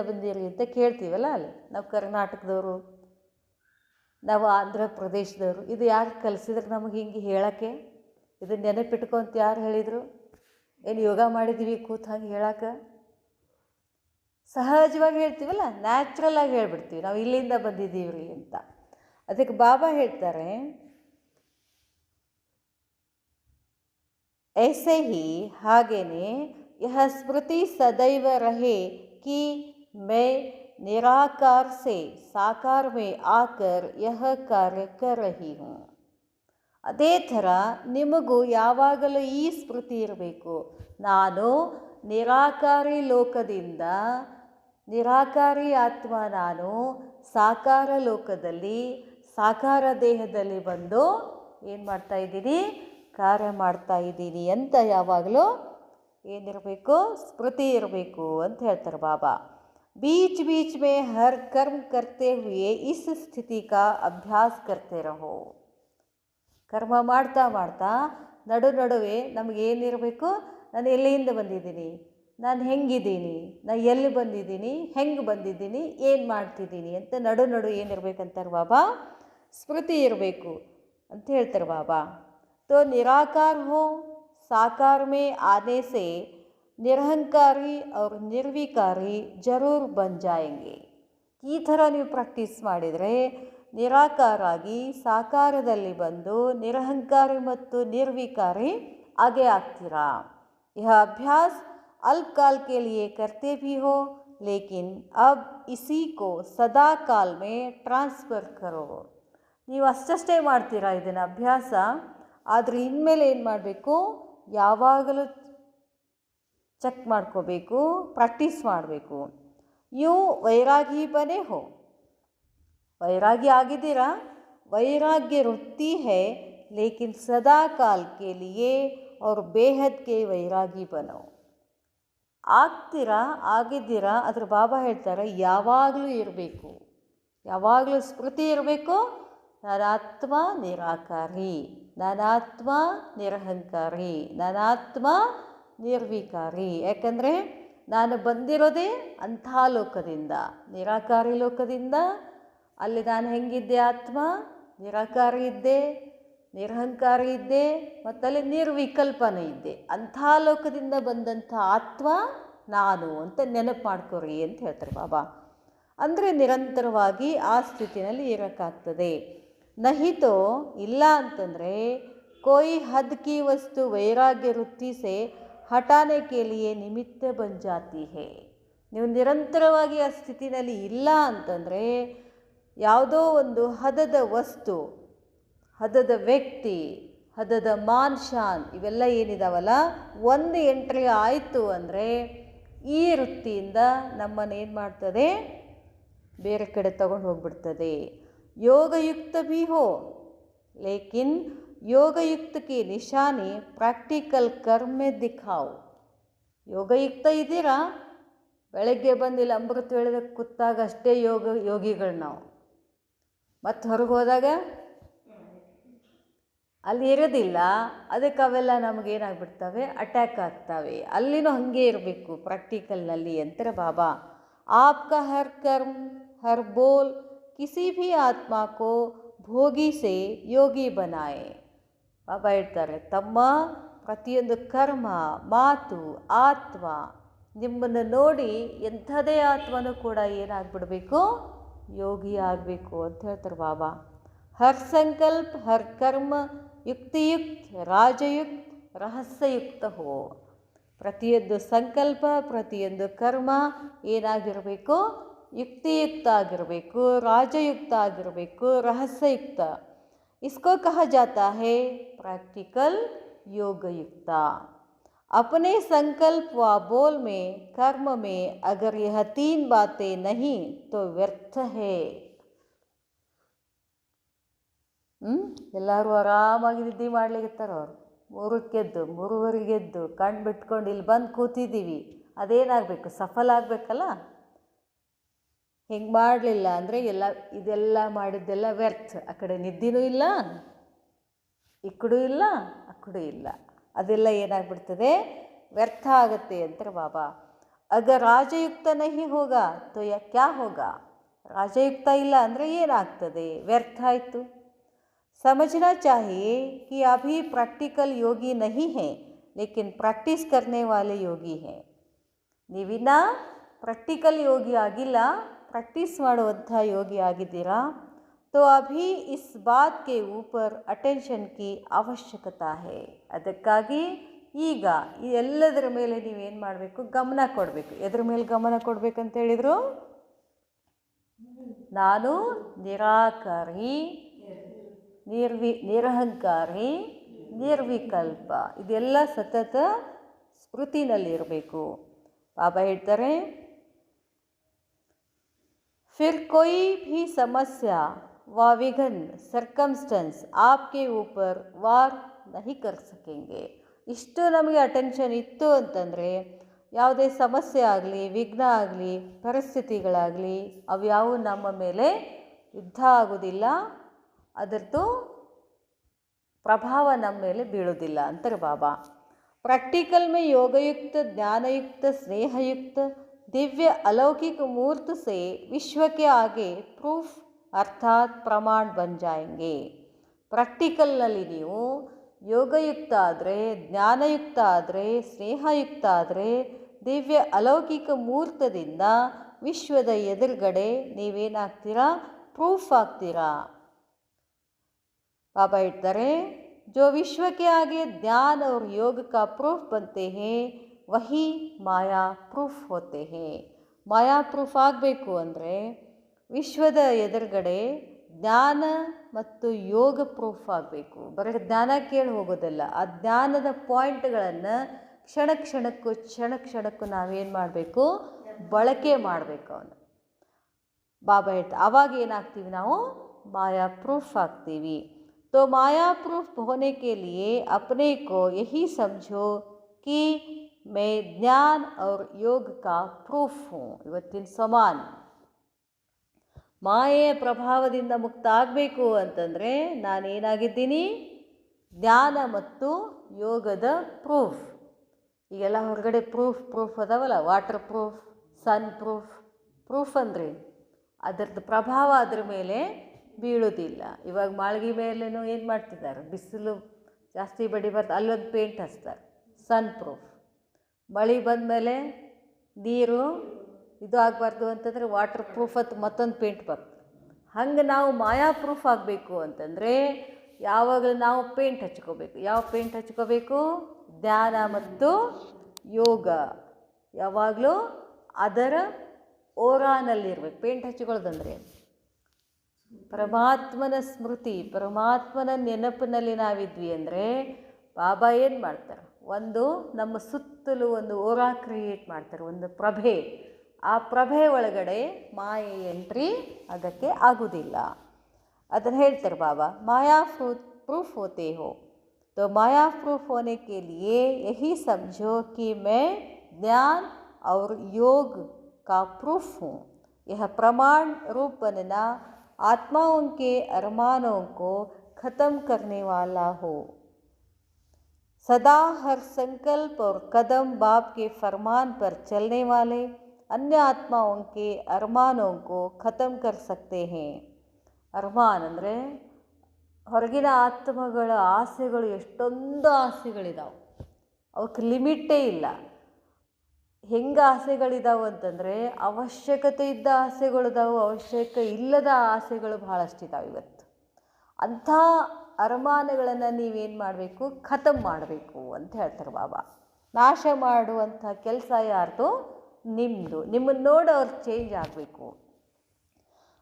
ಬಂದಿರಿ ಅಂತ ಕೇಳ್ತೀವಲ್ಲ. ಅಲ್ಲಿ ನಾವು ಕರ್ನಾಟಕದವರು, ನಾವು ಆಂಧ್ರ ಪ್ರದೇಶದವರು. ಇದು ಯಾರು ಕಲಿಸಿದ್ರೆ ನಮಗೆ ಹಿಂಗೆ ಹೇಳೋಕ್ಕೆ? ಇದನ್ನು ನೆನಪಿಟ್ಕೊಂತ ಯಾರು ಹೇಳಿದರು? ಏನು ಯೋಗ ಮಾಡಿದ್ದೀವಿ ಕೂತು ಹಂಗೆ ಹೇಳಕ್ಕೆ? ಸಹಜವಾಗಿ ಹೇಳ್ತೀವಲ್ಲ, ನ್ಯಾಚುರಲ್ ಆಗಿ ಹೇಳ್ಬಿಡ್ತೀವಿ ನಾವು ಇಲ್ಲಿಂದ ಬಂದಿದ್ದೀವಿ ಅಂತ. ಅದಕ್ಕೆ ಬಾಬಾ ಹೇಳ್ತಾರೆ, ऐसे ही ಹಾಗೇನೆ यह स्मृति सदैव रहे कि मैं निराकार से साकार में आकर यह कार्य कर रही हूँ. ಅದೇ ಥರ ನಿಮಗೂ ಯಾವಾಗಲೂ ಈ ಸ್ಮೃತಿ ಇರಬೇಕು, ನಾನು ನಿರಾಕಾರಿ ಲೋಕದಿಂದ, ನಿರಾಕಾರಿ ಆತ್ಮ ನಾನು ಸಾಕಾರ ಲೋಕದಲ್ಲಿ ಸಾಕಾರ ದೇಹದಲ್ಲಿ ಬಂದು ಏನು ಮಾಡ್ತಾಯಿದ್ದೀನಿ? ಕಾರ್ಯ ಮಾಡ್ತಾ ಇದ್ದೀನಿ ಅಂತ ಯಾವಾಗಲೂ ಏನಿರಬೇಕು? ಸ್ಮೃತಿ ಇರಬೇಕು ಅಂತ ಹೇಳ್ತಾರೆ ಬಾಬಾ. बीच बीच में हर कर्म करते हुए इस स्थिति का अभ्यास करते रहो. ಕರ್ಮ ಮಾಡ್ತಾ ನಡುವೆ ನಮಗೇನಿರಬೇಕು? ನಾನು ಎಲ್ಲಿಂದ ಬಂದಿದ್ದೀನಿ, ನಾನು ಹೆಂಗಿದ್ದೀನಿ, ನಾನು ಎಲ್ಲಿ ಬಂದಿದ್ದೀನಿ, ಹೆಂಗೆ ಬಂದಿದ್ದೀನಿ, ಏನು ಮಾಡ್ತಿದ್ದೀನಿ ಅಂತ ನಡು ಏನಿರ್ಬೇಕಂತಾರೆ ಬಾಬಾ? ಸ್ಮೃತಿ ಇರಬೇಕು ಅಂತ ಹೇಳ್ತಾರೆ ಬಾಬಾ. तो निराकार हो, साकार में आने से ನಿರಹಂಕಾರಿ और ನಿರ್ವಿಕಾರಿ ಜರೂರ್ ಬನ್ ಜಾಯೆಂಗೆ. ಈ ಥರ ನೀವು ಪ್ರಾಕ್ಟೀಸ್ ಮಾಡಿದರೆ ನಿರಾಕಾರ ಆಗಿ ಸಾಕಾರದಲ್ಲಿ ಬಂದು ನಿರಹಂಕಾರಿ ಮತ್ತು ನಿರ್ವಿಕಾರಿ ಆಗೇ ಆಗ್ತೀರಾ. यह अभ्यास अल्पकाल के लिए करते भी हो, लेकिन अब इसी को सदा काल में ट्रांसफर करो. ನೀವು ಅಷ್ಟಷ್ಟೇ ಮಾಡ್ತೀರಾ ಇದನ್ನು ಅಭ್ಯಾಸ, ಆದರೆ ಇನ್ಮೇಲೆ ಏನು ಮಾಡಬೇಕು, ಯಾವಾಗಲೂ ಚೆಕ್ ಮಾಡ್ಕೋಬೇಕು, ಪ್ರಾಕ್ಟೀಸ್ ಮಾಡಬೇಕು. ಯೂ ವೈರಾಗಿ ಬನೆ ಹೋ, ವೈರಾಗಿ ಆಗಿದ್ದೀರಾ, ವೈರಾಗ್ಯ ವೃತ್ತಿ है लेकिन सदा काल के लिए और बेहद के ವೈರಾಗಿ ಬನೋ. ಆಗ್ತೀರಾ, ಆಗಿದ್ದೀರಾ, ಅದ್ರ ಬಾಬಾ ಹೇಳ್ತಾರೆ ಯಾವಾಗಲೂ ಇರಬೇಕು, ಯಾವಾಗಲೂ ಸ್ಮೃತಿ ಇರಬೇಕು. ನಾನಾತ್ಮ ನಿರಾಕಾರಿ, ನಾನಾತ್ಮ ನಿರಹಂಕಾರಿ, ನಾನಾತ್ಮ ನಿರ್ವಿಕಾರಿ. ಯಾಕಂದರೆ ನಾನು ಬಂದಿರೋದೇ ಅಂಥ ಲೋಕದಿಂದ, ನಿರಾಕಾರಿ ಲೋಕದಿಂದ. ಅಲ್ಲಿ ನಾನು ಹೆಂಗಿದ್ದೆ, ಆತ್ಮ ನಿರಾಕಾರಿ ಇದ್ದೆ, ನಿರಹಂಕಾರಿ ಇದ್ದೆ, ಮತ್ತಲ್ಲಿ ನಿರ್ವಿಕಲ್ಪನೆ ಇದ್ದೆ. ಅಂಥ ಲೋಕದಿಂದ ಬಂದಂಥ ಆತ್ಮ ನಾನು ಅಂತ ನೆನಪು ಮಾಡ್ಕೊರಿ ಅಂತ ಹೇಳ್ತಾರೆ ಬಾಬಾ. ಅಂದರೆ ನಿರಂತರವಾಗಿ ಆ ಸ್ಥಿತಿನಲ್ಲಿ ಇರೋಕ್ಕಾಗ್ತದೆ. ನಹಿತೋ ಇಲ್ಲ ಅಂತಂದರೆ ಕೋಯಿ ಹದ್ ಕಿ ವಸ್ತು ವೈರಾಗ್ಯ ವೃತ್ತಿ ಸೆ ಹಟಾನೆ ಕೆ ಲಿಯೆ ನಿಮಿತ್ತ ಬನ್ ಜಾತಿ ಹೇ. ನೀವು ನಿರಂತರವಾಗಿ ಆ ಸ್ಥಿತಿನಲ್ಲಿ ಇಲ್ಲ ಅಂತಂದರೆ ಯಾವುದೋ ಒಂದು ಹದದ ವಸ್ತು, ಹದದ ವ್ಯಕ್ತಿ, ಹದದ ಮಾನ್ ಶಾನ್ ಇವೆಲ್ಲ ಏನಿದಾವಲ್ಲ, ಒಂದು ಎಂಟ್ರಿ ಆಯಿತು ಅಂದರೆ ಈ ವೃತ್ತಿಯಿಂದ ನಮ್ಮನ್ನು ಏನು ಮಾಡ್ತದೆ, ಬೇರೆ ಕಡೆ ತಗೊಂಡು ಹೋಗ್ಬಿಡ್ತದೆ. ಯೋಗಯುಕ್ತ ಭೀ ಹೋ, ಲೇಕಿನ್ ಯೋಗಯುಕ್ತ ಕಿ ನಿಶಾನಿ ಪ್ರಾಕ್ಟಿಕಲ್ ಕರ್ಮೆ ದಿಖಾವು. ಯೋಗಯುಕ್ತ ಇದ್ದೀರಾ, ಬೆಳಗ್ಗೆ ಬಂದಿಲ್ಲ ಅಮೃತ ಹೇಳಿದ ಕೂತಾಗ ಅಷ್ಟೇ ಯೋಗಿಗಳು ನಾವು. ಮತ್ತು ಹೊರಗೆ ಹೋದಾಗ ಅಲ್ಲಿ ಇರೋದಿಲ್ಲ, ಅದಕ್ಕೆ ಅವೆಲ್ಲ ನಮಗೇನಾಗ್ಬಿಡ್ತವೆ, ಅಟ್ಯಾಕ್ ಆಗ್ತವೆ. ಅಲ್ಲಿನೂ ಹಾಗೆ ಇರಬೇಕು ಪ್ರಾಕ್ಟಿಕಲ್ನಲ್ಲಿ ಅಂತಾರೆ ಬಾಬಾ. ಆಪ್ಕ ಹರ್ ಕರ್ಮ್ ಹರ್ ಬೋಲ್ ಕಿಸಿ ಭೀ ಆತ್ಮ ಕೋ ಭೋಗಿ ಸೆ ಯೋಗಿ ಬನಾಯೆ. ಬಾಬಾ ಹೇಳ್ತಾರೆ, ತಮ್ಮ ಪ್ರತಿಯೊಂದು ಕರ್ಮ, ಮಾತು, ಆತ್ಮ ನಿಮ್ಮನ್ನು ನೋಡಿ ಎಂಥದೇ ಆತ್ಮನೂ ಕೂಡ ಏನಾಗ್ಬಿಡಬೇಕು, ಯೋಗಿ ಆಗಬೇಕು ಅಂತ ಹೇಳ್ತಾರೆ ಬಾಬಾ. ಹರ್ ಸಂಕಲ್ಪ ಹರ್ ಕರ್ಮ ಯುಕ್ತಿಯುಕ್ತ ರಾಜಯುಕ್ತ ರಹಸ್ಯಯುಕ್ತ ಹೋ. ಪ್ರತಿಯೊಂದು ಸಂಕಲ್ಪ, ಪ್ರತಿಯೊಂದು ಕರ್ಮ ಏನಾಗಿರಬೇಕು, ಯುಕ್ತಿಯುಕ್ತ ಆಗಿರಬೇಕು, ರಾಜಯುಕ್ತ ಆಗಿರಬೇಕು, ರಹಸ್ಯಯುಕ್ತ. इसको कहा जाता है प्रैक्टिकल योगयुक्त. अपने संकल्प व बोल में, कर्म में अगर यह तीन बातें नहीं तो व्यर्थ है. ಎಲ್ಲರೂ ಆರಾಮಾಗಿ ನಿದ್ದೆ ಮಾಡ್ಲಿಕ್ಕಿರ್ತಾರೆ. ಅವರು 3ಕ್ಕೆ, 3:30 ಕಣ್ಣು ಬಿಟ್ಕೊಂಡು ಇಲ್ಲಿ ಬಂದು ಕೂತಿದ್ದೀವಿ. ಅದೇನಾಗಬೇಕು, ಸಫಲ ಆಗಬೇಕಲ್ಲ. ಹಿಂಗೆ ಮಾಡಲಿಲ್ಲ ಅಂದರೆ ಇದೆಲ್ಲ ಮಾಡಿದ್ದೆಲ್ಲ ವ್ಯರ್ಥ. ಆ ಕಡೆ ನಿದ್ದೆನೂ ಇಲ್ಲ, ಈ ಕಡೆ ಇಲ್ಲ, ಆ ಕಡೆ ಇಲ್ಲ, ಅದೆಲ್ಲ ಏನಾಗ್ಬಿಡ್ತದೆ, ವ್ಯರ್ಥ ಆಗುತ್ತೆ ಅಂತಾರೆ ಬಾಬಾ. ಅಗ ರಾಜಯುಕ್ತ ನಹಿ ಹೋಗ ತೋ ಕ್ಯಾ ಹೋಗ. ರಾಜಯುಕ್ತ ಇಲ್ಲ ಅಂದರೆ ಏನಾಗ್ತದೆ, ವ್ಯರ್ಥ ಆಯಿತು. समझना चाहिए कि अभी प्रैक्टिकल योगी नहीं है, लेकिन प्रैक्टिस करने वाले योगी हैं. ನೀವಿನ್ನ ಪ್ರಾಕ್ಟಿಕಲ್ ಯೋಗಿ ಆಗಿಲ್ಲ, ಪ್ರಾಕ್ಟೀಸ್ ಮಾಡುವಂಥ ಯೋಗಿ ಆಗಿದ್ದೀರಾ. तो अभी इस बात के ऊपर अटेंशन की आवश्यकता है. ಅದಕ್ಕಾಗಿ ಈಗ ಈ ಎಲ್ಲದರ ಮೇಲೆ ನೀವೇನು ಮಾಡಬೇಕು, ಗಮನ ಕೊಡಬೇಕು. ಎದ್ರ ಮೇಲೆ ಗಮನ ಕೊಡಬೇಕಂತ ಹೇಳಿದರು, ನಾನು ನಿರಾಕಾರಿ, ನಿರಹಂಕಾರಿ, ನಿರ್ವಿಕಲ್ಪ, ಇದೆಲ್ಲ ಸತತ ಸ್ಮೃತಿನಲ್ಲಿರಬೇಕು. ಬಾಬಾ ಹೇಳ್ತಾರೆ, फिर कोई भी समस्या व विघ्न ಸರ್ಕಮ್ಸ್ಟೆನ್ಸ್ आपके ऊपर वार नहीं कर सकेंगे. ಇಷ್ಟು ನಮಗೆ ಅಟೆನ್ಷನ್ ಇತ್ತು ಅಂತಂದರೆ ಯಾವುದೇ ಸಮಸ್ಯೆ ಆಗಲಿ, ವಿಘ್ನ ಆಗಲಿ, ಪರಿಸ್ಥಿತಿಗಳಾಗಲಿ ಅವ್ಯಾವು ನಮ್ಮ ಮೇಲೆ ಯುದ್ಧ ಆಗೋದಿಲ್ಲ, ಅದರದ್ದು ಪ್ರಭಾವ ನಮ್ಮ ಮೇಲೆ ಬೀಳೋದಿಲ್ಲ ಅಂತಾರೆ ಬಾಬಾ. प्रैक्टिकल में योगयुक्त, ज्ञानयुक्त, स्नेहयुक्त दिव्य अलौकिक मूर्त से विश्व के आगे प्रूफ अर्थात प्रमाण बन जाएंगे. ಪ್ರಾಕ್ಟಿಕಲ್ನಲ್ಲಿ ನೀವು ಯೋಗಯುಕ್ತ ಆದರೆ, ಜ್ಞಾನಯುಕ್ತ ಆದರೆ, ಸ್ನೇಹಯುಕ್ತ ಆದರೆ, ದಿವ್ಯ ಅಲೌಕಿಕ ಮುಹೂರ್ತದಿಂದ ವಿಶ್ವದ ಎದುರುಗಡೆ ನೀವೇನಾಗ್ತೀರಾ? ಪ್ರೂಫ್ ಆಗ್ತೀರಾ. बाबा ಹೇಳ್ತಾರೆ, जो विश्व के आगे ज्ञान और योग का प्रूफ बनते हैं वही माया प्रूफ होते हैं. ಮಾಯಾ ಪ್ರೂಫ್ ಆಗಬೇಕು ಅಂದರೆ ವಿಶ್ವದ ಎದುರುಗಡೆ ಜ್ಞಾನ ಮತ್ತು ಯೋಗ ಪ್ರೂಫ್ ಆಗಬೇಕು. ಬರೀ ಜ್ಞಾನ ಕೇಳಿ ಹೋಗೋದಲ್ಲ, ಆ ಜ್ಞಾನದ ಪಾಯಿಂಟ್ಗಳನ್ನು ಕ್ಷಣ ಕ್ಷಣಕ್ಕೂ ನಾವೇನು ಮಾಡಬೇಕು? ಬಳಕೆ ಮಾಡಬೇಕು. ಅವನು ಬಾಬಾ ಹೇಳ್ತಾರೆ, ಆವಾಗ ಏನಾಗ್ತೀವಿ ನಾವು? ಮಾಯಾ ಪ್ರೂಫ್ ಆಗ್ತೀವಿ. तो माया प्रूफ होने के लिए अपने को यही समझो कि मैं ज्ञान और योग का प्रूफ हूँ. ಇವತ್ತಿನ ಸಮಾನ ಮಾಯೆಯ ಪ್ರಭಾವದಿಂದ ಮುಕ್ತ ಆಗಬೇಕು ಅಂತಂದರೆ ನಾನೇನಾಗಿದ್ದೀನಿ? ಜ್ಞಾನ ಮತ್ತು ಯೋಗದ ಪ್ರೂಫ್. ಈಗೆಲ್ಲ ಹೊರಗಡೆ ಪ್ರೂಫ್ ಅದಾವಲ್ಲ, ವಾಟರ್ ಪ್ರೂಫ್, ಸನ್ ಪ್ರೂಫ್ ಅಂದರೆ ಅದರದ್ದು ಪ್ರಭಾವ ಅದ್ರ ಮೇಲೆ ಬೀಳೋದಿಲ್ಲ. ಇವಾಗ ಮಾಳ್ಗಿ ಮೇಲೇನೂ ಏನು ಮಾಡ್ತಿದ್ದಾರೆ? ಬಿಸಿಲು ಜಾಸ್ತಿ ಬಡಿಬಾರ್ದು, ಅಲ್ಲೊಂದು ಪೇಂಟ್ ಹಚ್ತಾರೆ, ಸನ್ ಪ್ರೂಫ್. ಮಳೆ ಬಂದ ಮೇಲೆ ನೀರು ಇದು ಆಗಬಾರ್ದು ಅಂತಂದರೆ ವಾಟರ್ ಪ್ರೂಫ್ ಅಂತ ಮತ್ತೊಂದು ಪೇಂಟ್ ಬರ್ತದೆ. ಹಂಗೆ ನಾವು ಮಾಯಾ ಪ್ರೂಫ್ ಆಗಬೇಕು ಅಂತಂದರೆ ಯಾವಾಗಲೂ ನಾವು ಪೇಂಟ್ ಹಚ್ಕೋಬೇಕು. ಯಾವ ಪೇಂಟ್ ಹಚ್ಕೋಬೇಕು? ಜ್ಞಾನ ಮತ್ತು ಯೋಗ ಯಾವಾಗಲೂ ಅದರ ಓರಾನಲ್ಲಿರ್ಬೇಕು. ಪೇಂಟ್ ಹಚ್ಕೊಳ್ಳೋದಂದರೆ ಪರಮಾತ್ಮನ ಸ್ಮೃತಿ, ಪರಮಾತ್ಮನ ನೆನಪಿನಲ್ಲಿ ನಾವಿದ್ವಿ ಅಂದರೆ ಬಾಬಾ ಏನು ಮಾಡ್ತಾರೆ? ಒಂದು ನಮ್ಮ ಸುತ್ತಲೂ ಒಂದು ಓರಾ ಕ್ರಿಯೇಟ್ ಮಾಡ್ತಾರೆ, ಒಂದು ಪ್ರಭೆ. ಆ ಪ್ರಭೆ ಒಳಗಡೆ ಮಾಯೆ ಎಂಟ್ರಿ ಅದಕ್ಕೆ ಆಗೋದಿಲ್ಲ. ಅದನ್ನು ಹೇಳ್ತಾರೆ ಬಾಬಾ, ಮಾಯಾ प्रूफ होते हो तो माया प्रूफ होने के लिए यही समझो कि मैं ज्ञान और योग का प्रूफ हूँ. यह प्रमाण रूप बनना आत्माओं के अरमानों को ख़त्म करने वाला हो. सदा हर संकल्प और कदम बाप के फरमान पर चलने वाले अन्य आत्माओं के अरमानों को ख़त्म कर सकते हैं. ಅರ್ಮಾನ್ ಅಂದರೆ ಹೊರಗಿನ ಆತ್ಮಗಳ ಆಸೆಗಳು. ಎಷ್ಟೊಂದು ಆಸೆಗಳಿದಾವೆ, ಅವಕ್ಕೆ ಲಿಮಿಟೇ ಇಲ್ಲ. ಹೆಂಗೆ ಆಸೆಗಳಿದಾವೆ ಅಂತಂದರೆ ಅವಶ್ಯಕತೆ ಇದ್ದ ಆಸೆಗಳಿದಾವೆ, ಅವಶ್ಯಕ ಇಲ್ಲದ ಆಸೆಗಳು ಭಾಳಷ್ಟಿದ್ದಾವೆ ಇವತ್ತು. ಅಂಥ ಅರಮಾನಗಳನ್ನು ನೀವೇನು ಮಾಡಬೇಕು? ಖತಮ್ ಮಾಡಬೇಕು ಅಂತ ಹೇಳ್ತಾರೆ ಬಾಬಾ. ನಾಶ ಮಾಡುವಂಥ ಕೆಲಸ ಯಾರ್ದು? ನಿಮ್ಮದು. ನಿಮ್ಮನ್ನು ನೋಡಿ ಅವ್ರು ಚೇಂಜ್ ಆಗಬೇಕು.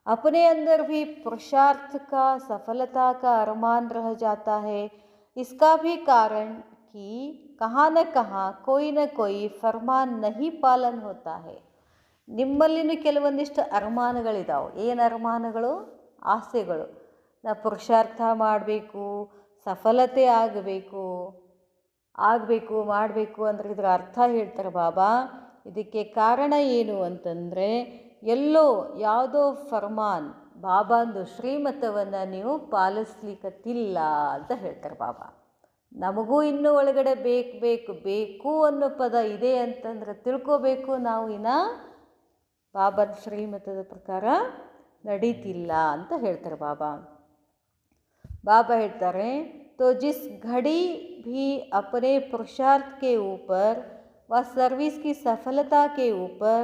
अपने अंदर भी पुरुषार्थ का सफलता का अरमान रह जाता है. इसका भी कारण कि कहाँ न कहाँ कोई न कोई फरमान नहीं पालन होता है. ನಿಮ್ಮಲ್ಲಿನೂ ಕೆಲವೊಂದಿಷ್ಟು ಅರಮಾನಗಳಿದಾವೆ. ಏನು ಅರಮಾನಗಳು? ಆಸೆಗಳು. ನಾವು ಪುರುಷಾರ್ಥ ಮಾಡಬೇಕು, ಸಫಲತೆ ಮಾಡಬೇಕು ಅಂದರೆ ಇದರ ಅರ್ಥ ಹೇಳ್ತಾರೆ ಬಾಬಾ. ಇದಕ್ಕೆ ಕಾರಣ ಏನು ಅಂತಂದರೆ ಎಲ್ಲೋ ಯಾವುದೋ ಫರ್ಮಾನ್, ಬಾಬಾಂದು ಶ್ರೀಮತವನ್ನು ನೀವು ಪಾಲಿಸ್ಲಿಕ್ಕತ್ತಿಲ್ಲ ಅಂತ ಹೇಳ್ತಾರೆ ಬಾಬಾ. ನಮಗೂ ಇನ್ನೂ ಒಳಗಡೆ ಬೇಕು ಅನ್ನೋ ಪದ ಇದೆ ಅಂತಂದ್ರೆ ತಿಳ್ಕೋಬೇಕು. ನಾವು ಇನ್ನು ಬಾಬಾನ ಶ್ರೀಮತದ ಪ್ರಕಾರ ನಡೀತಿಲ್ಲ ಅಂತ ಹೇಳ್ತಾರೆ ಬಾಬಾ. ಬಾಬಾ ಹೇಳ್ತಾರೆ, तो जिस घड़ी भी अपने पुरुषार्थ के ऊपर व सर्विस की सफलता के ऊपर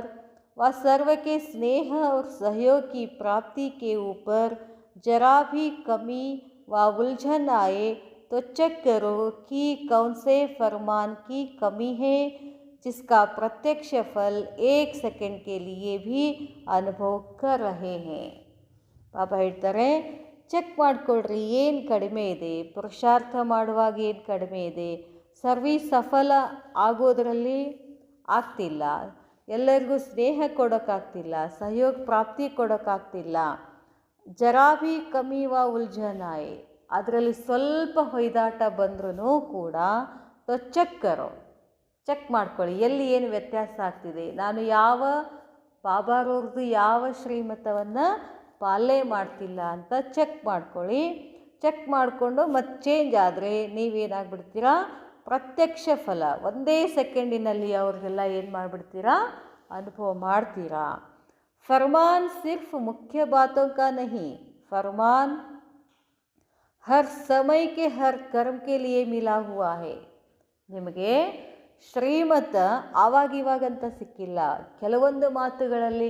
व सर्व के स्नेह और सहयोग की प्राप्ति के ऊपर जरा भी कमी व उलझन आए तो चेक करो कि कौन से फरमान की कमी है जिसका प्रत्यक्ष फल 1 सेकंड के लिए भी अनुभव कर रहे हैं. ಬಾಬಾ ಹೇಳ್ತಾರೆ, ಚೆಕ್ ಮಾಡಿಕೊಳ್ಳ್ರಿ ಏನು ಕಡಿಮೆ ಇದೆ, ಪುರುಷಾರ್ಥ ಮಾಡುವಾಗ ಏನು ಕಡಿಮೆ ಇದೆ, ಸರ್ವೀಸ್ ಸಫಲ ಆಗೋದರಲ್ಲಿ ಆಗ್ತಿಲ್ಲ, ಎಲ್ಲರಿಗೂ ಸ್ನೇಹ ಕೊಡೋಕ್ಕಾಗ್ತಿಲ್ಲ, ಸಹಯೋಗ ಪ್ರಾಪ್ತಿ ಕೊಡೋಕ್ಕಾಗ್ತಿಲ್ಲ. ಜರಾ ಭೀ ಕಮ್ಮಿ ವ ಉಲ್झनाए, ಅದರಲ್ಲಿ ಸ್ವಲ್ಪ ಹೊಯ್ದಾಟ ಬಂದ್ರೂ ಕೂಡ ಚೆಕ್ ಮಾಡ್ಕೊಳ್ಳಿ, ಎಲ್ಲಿ ಏನು ವ್ಯತ್ಯಾಸ ಆಗ್ತಿದೆ, ನಾನು ಯಾವ ಬಾಬಾರವ್ರದ್ದು ಯಾವ ಶ್ರೀಮತವನ್ನು ಪಾಲನೆ ಮಾಡ್ತಿಲ್ಲ ಅಂತ ಚೆಕ್ ಮಾಡ್ಕೊಳ್ಳಿ. ಚೆಕ್ ಮಾಡಿಕೊಂಡು ಮತ್ತೆ ಚೇಂಜ್ ಆದರೆ ನೀವೇನಾಗ್ಬಿಡ್ತೀರಾ? ಪ್ರತ್ಯಕ್ಷ ಫಲ ಒಂದೇ ಸೆಕೆಂಡಿನಲ್ಲಿ ಅವ್ರಿಗೆಲ್ಲ ಏನು ಮಾಡಿಬಿಡ್ತೀರಾ? ಅನುಭವ ಮಾಡ್ತೀರಾ. फरमान सिर्फ मुख्य बातों का नहीं, फरमान हर समय के हर कर्म के लिए मिला हुआ है. ನಿಮಗೆ ಶ್ರೀಮತ ಆವಾಗಿವಾಗಂತ ಸಿಕ್ಕಿಲ್ಲ, ಕೆಲವೊಂದು ಮಾತುಗಳಲ್ಲಿ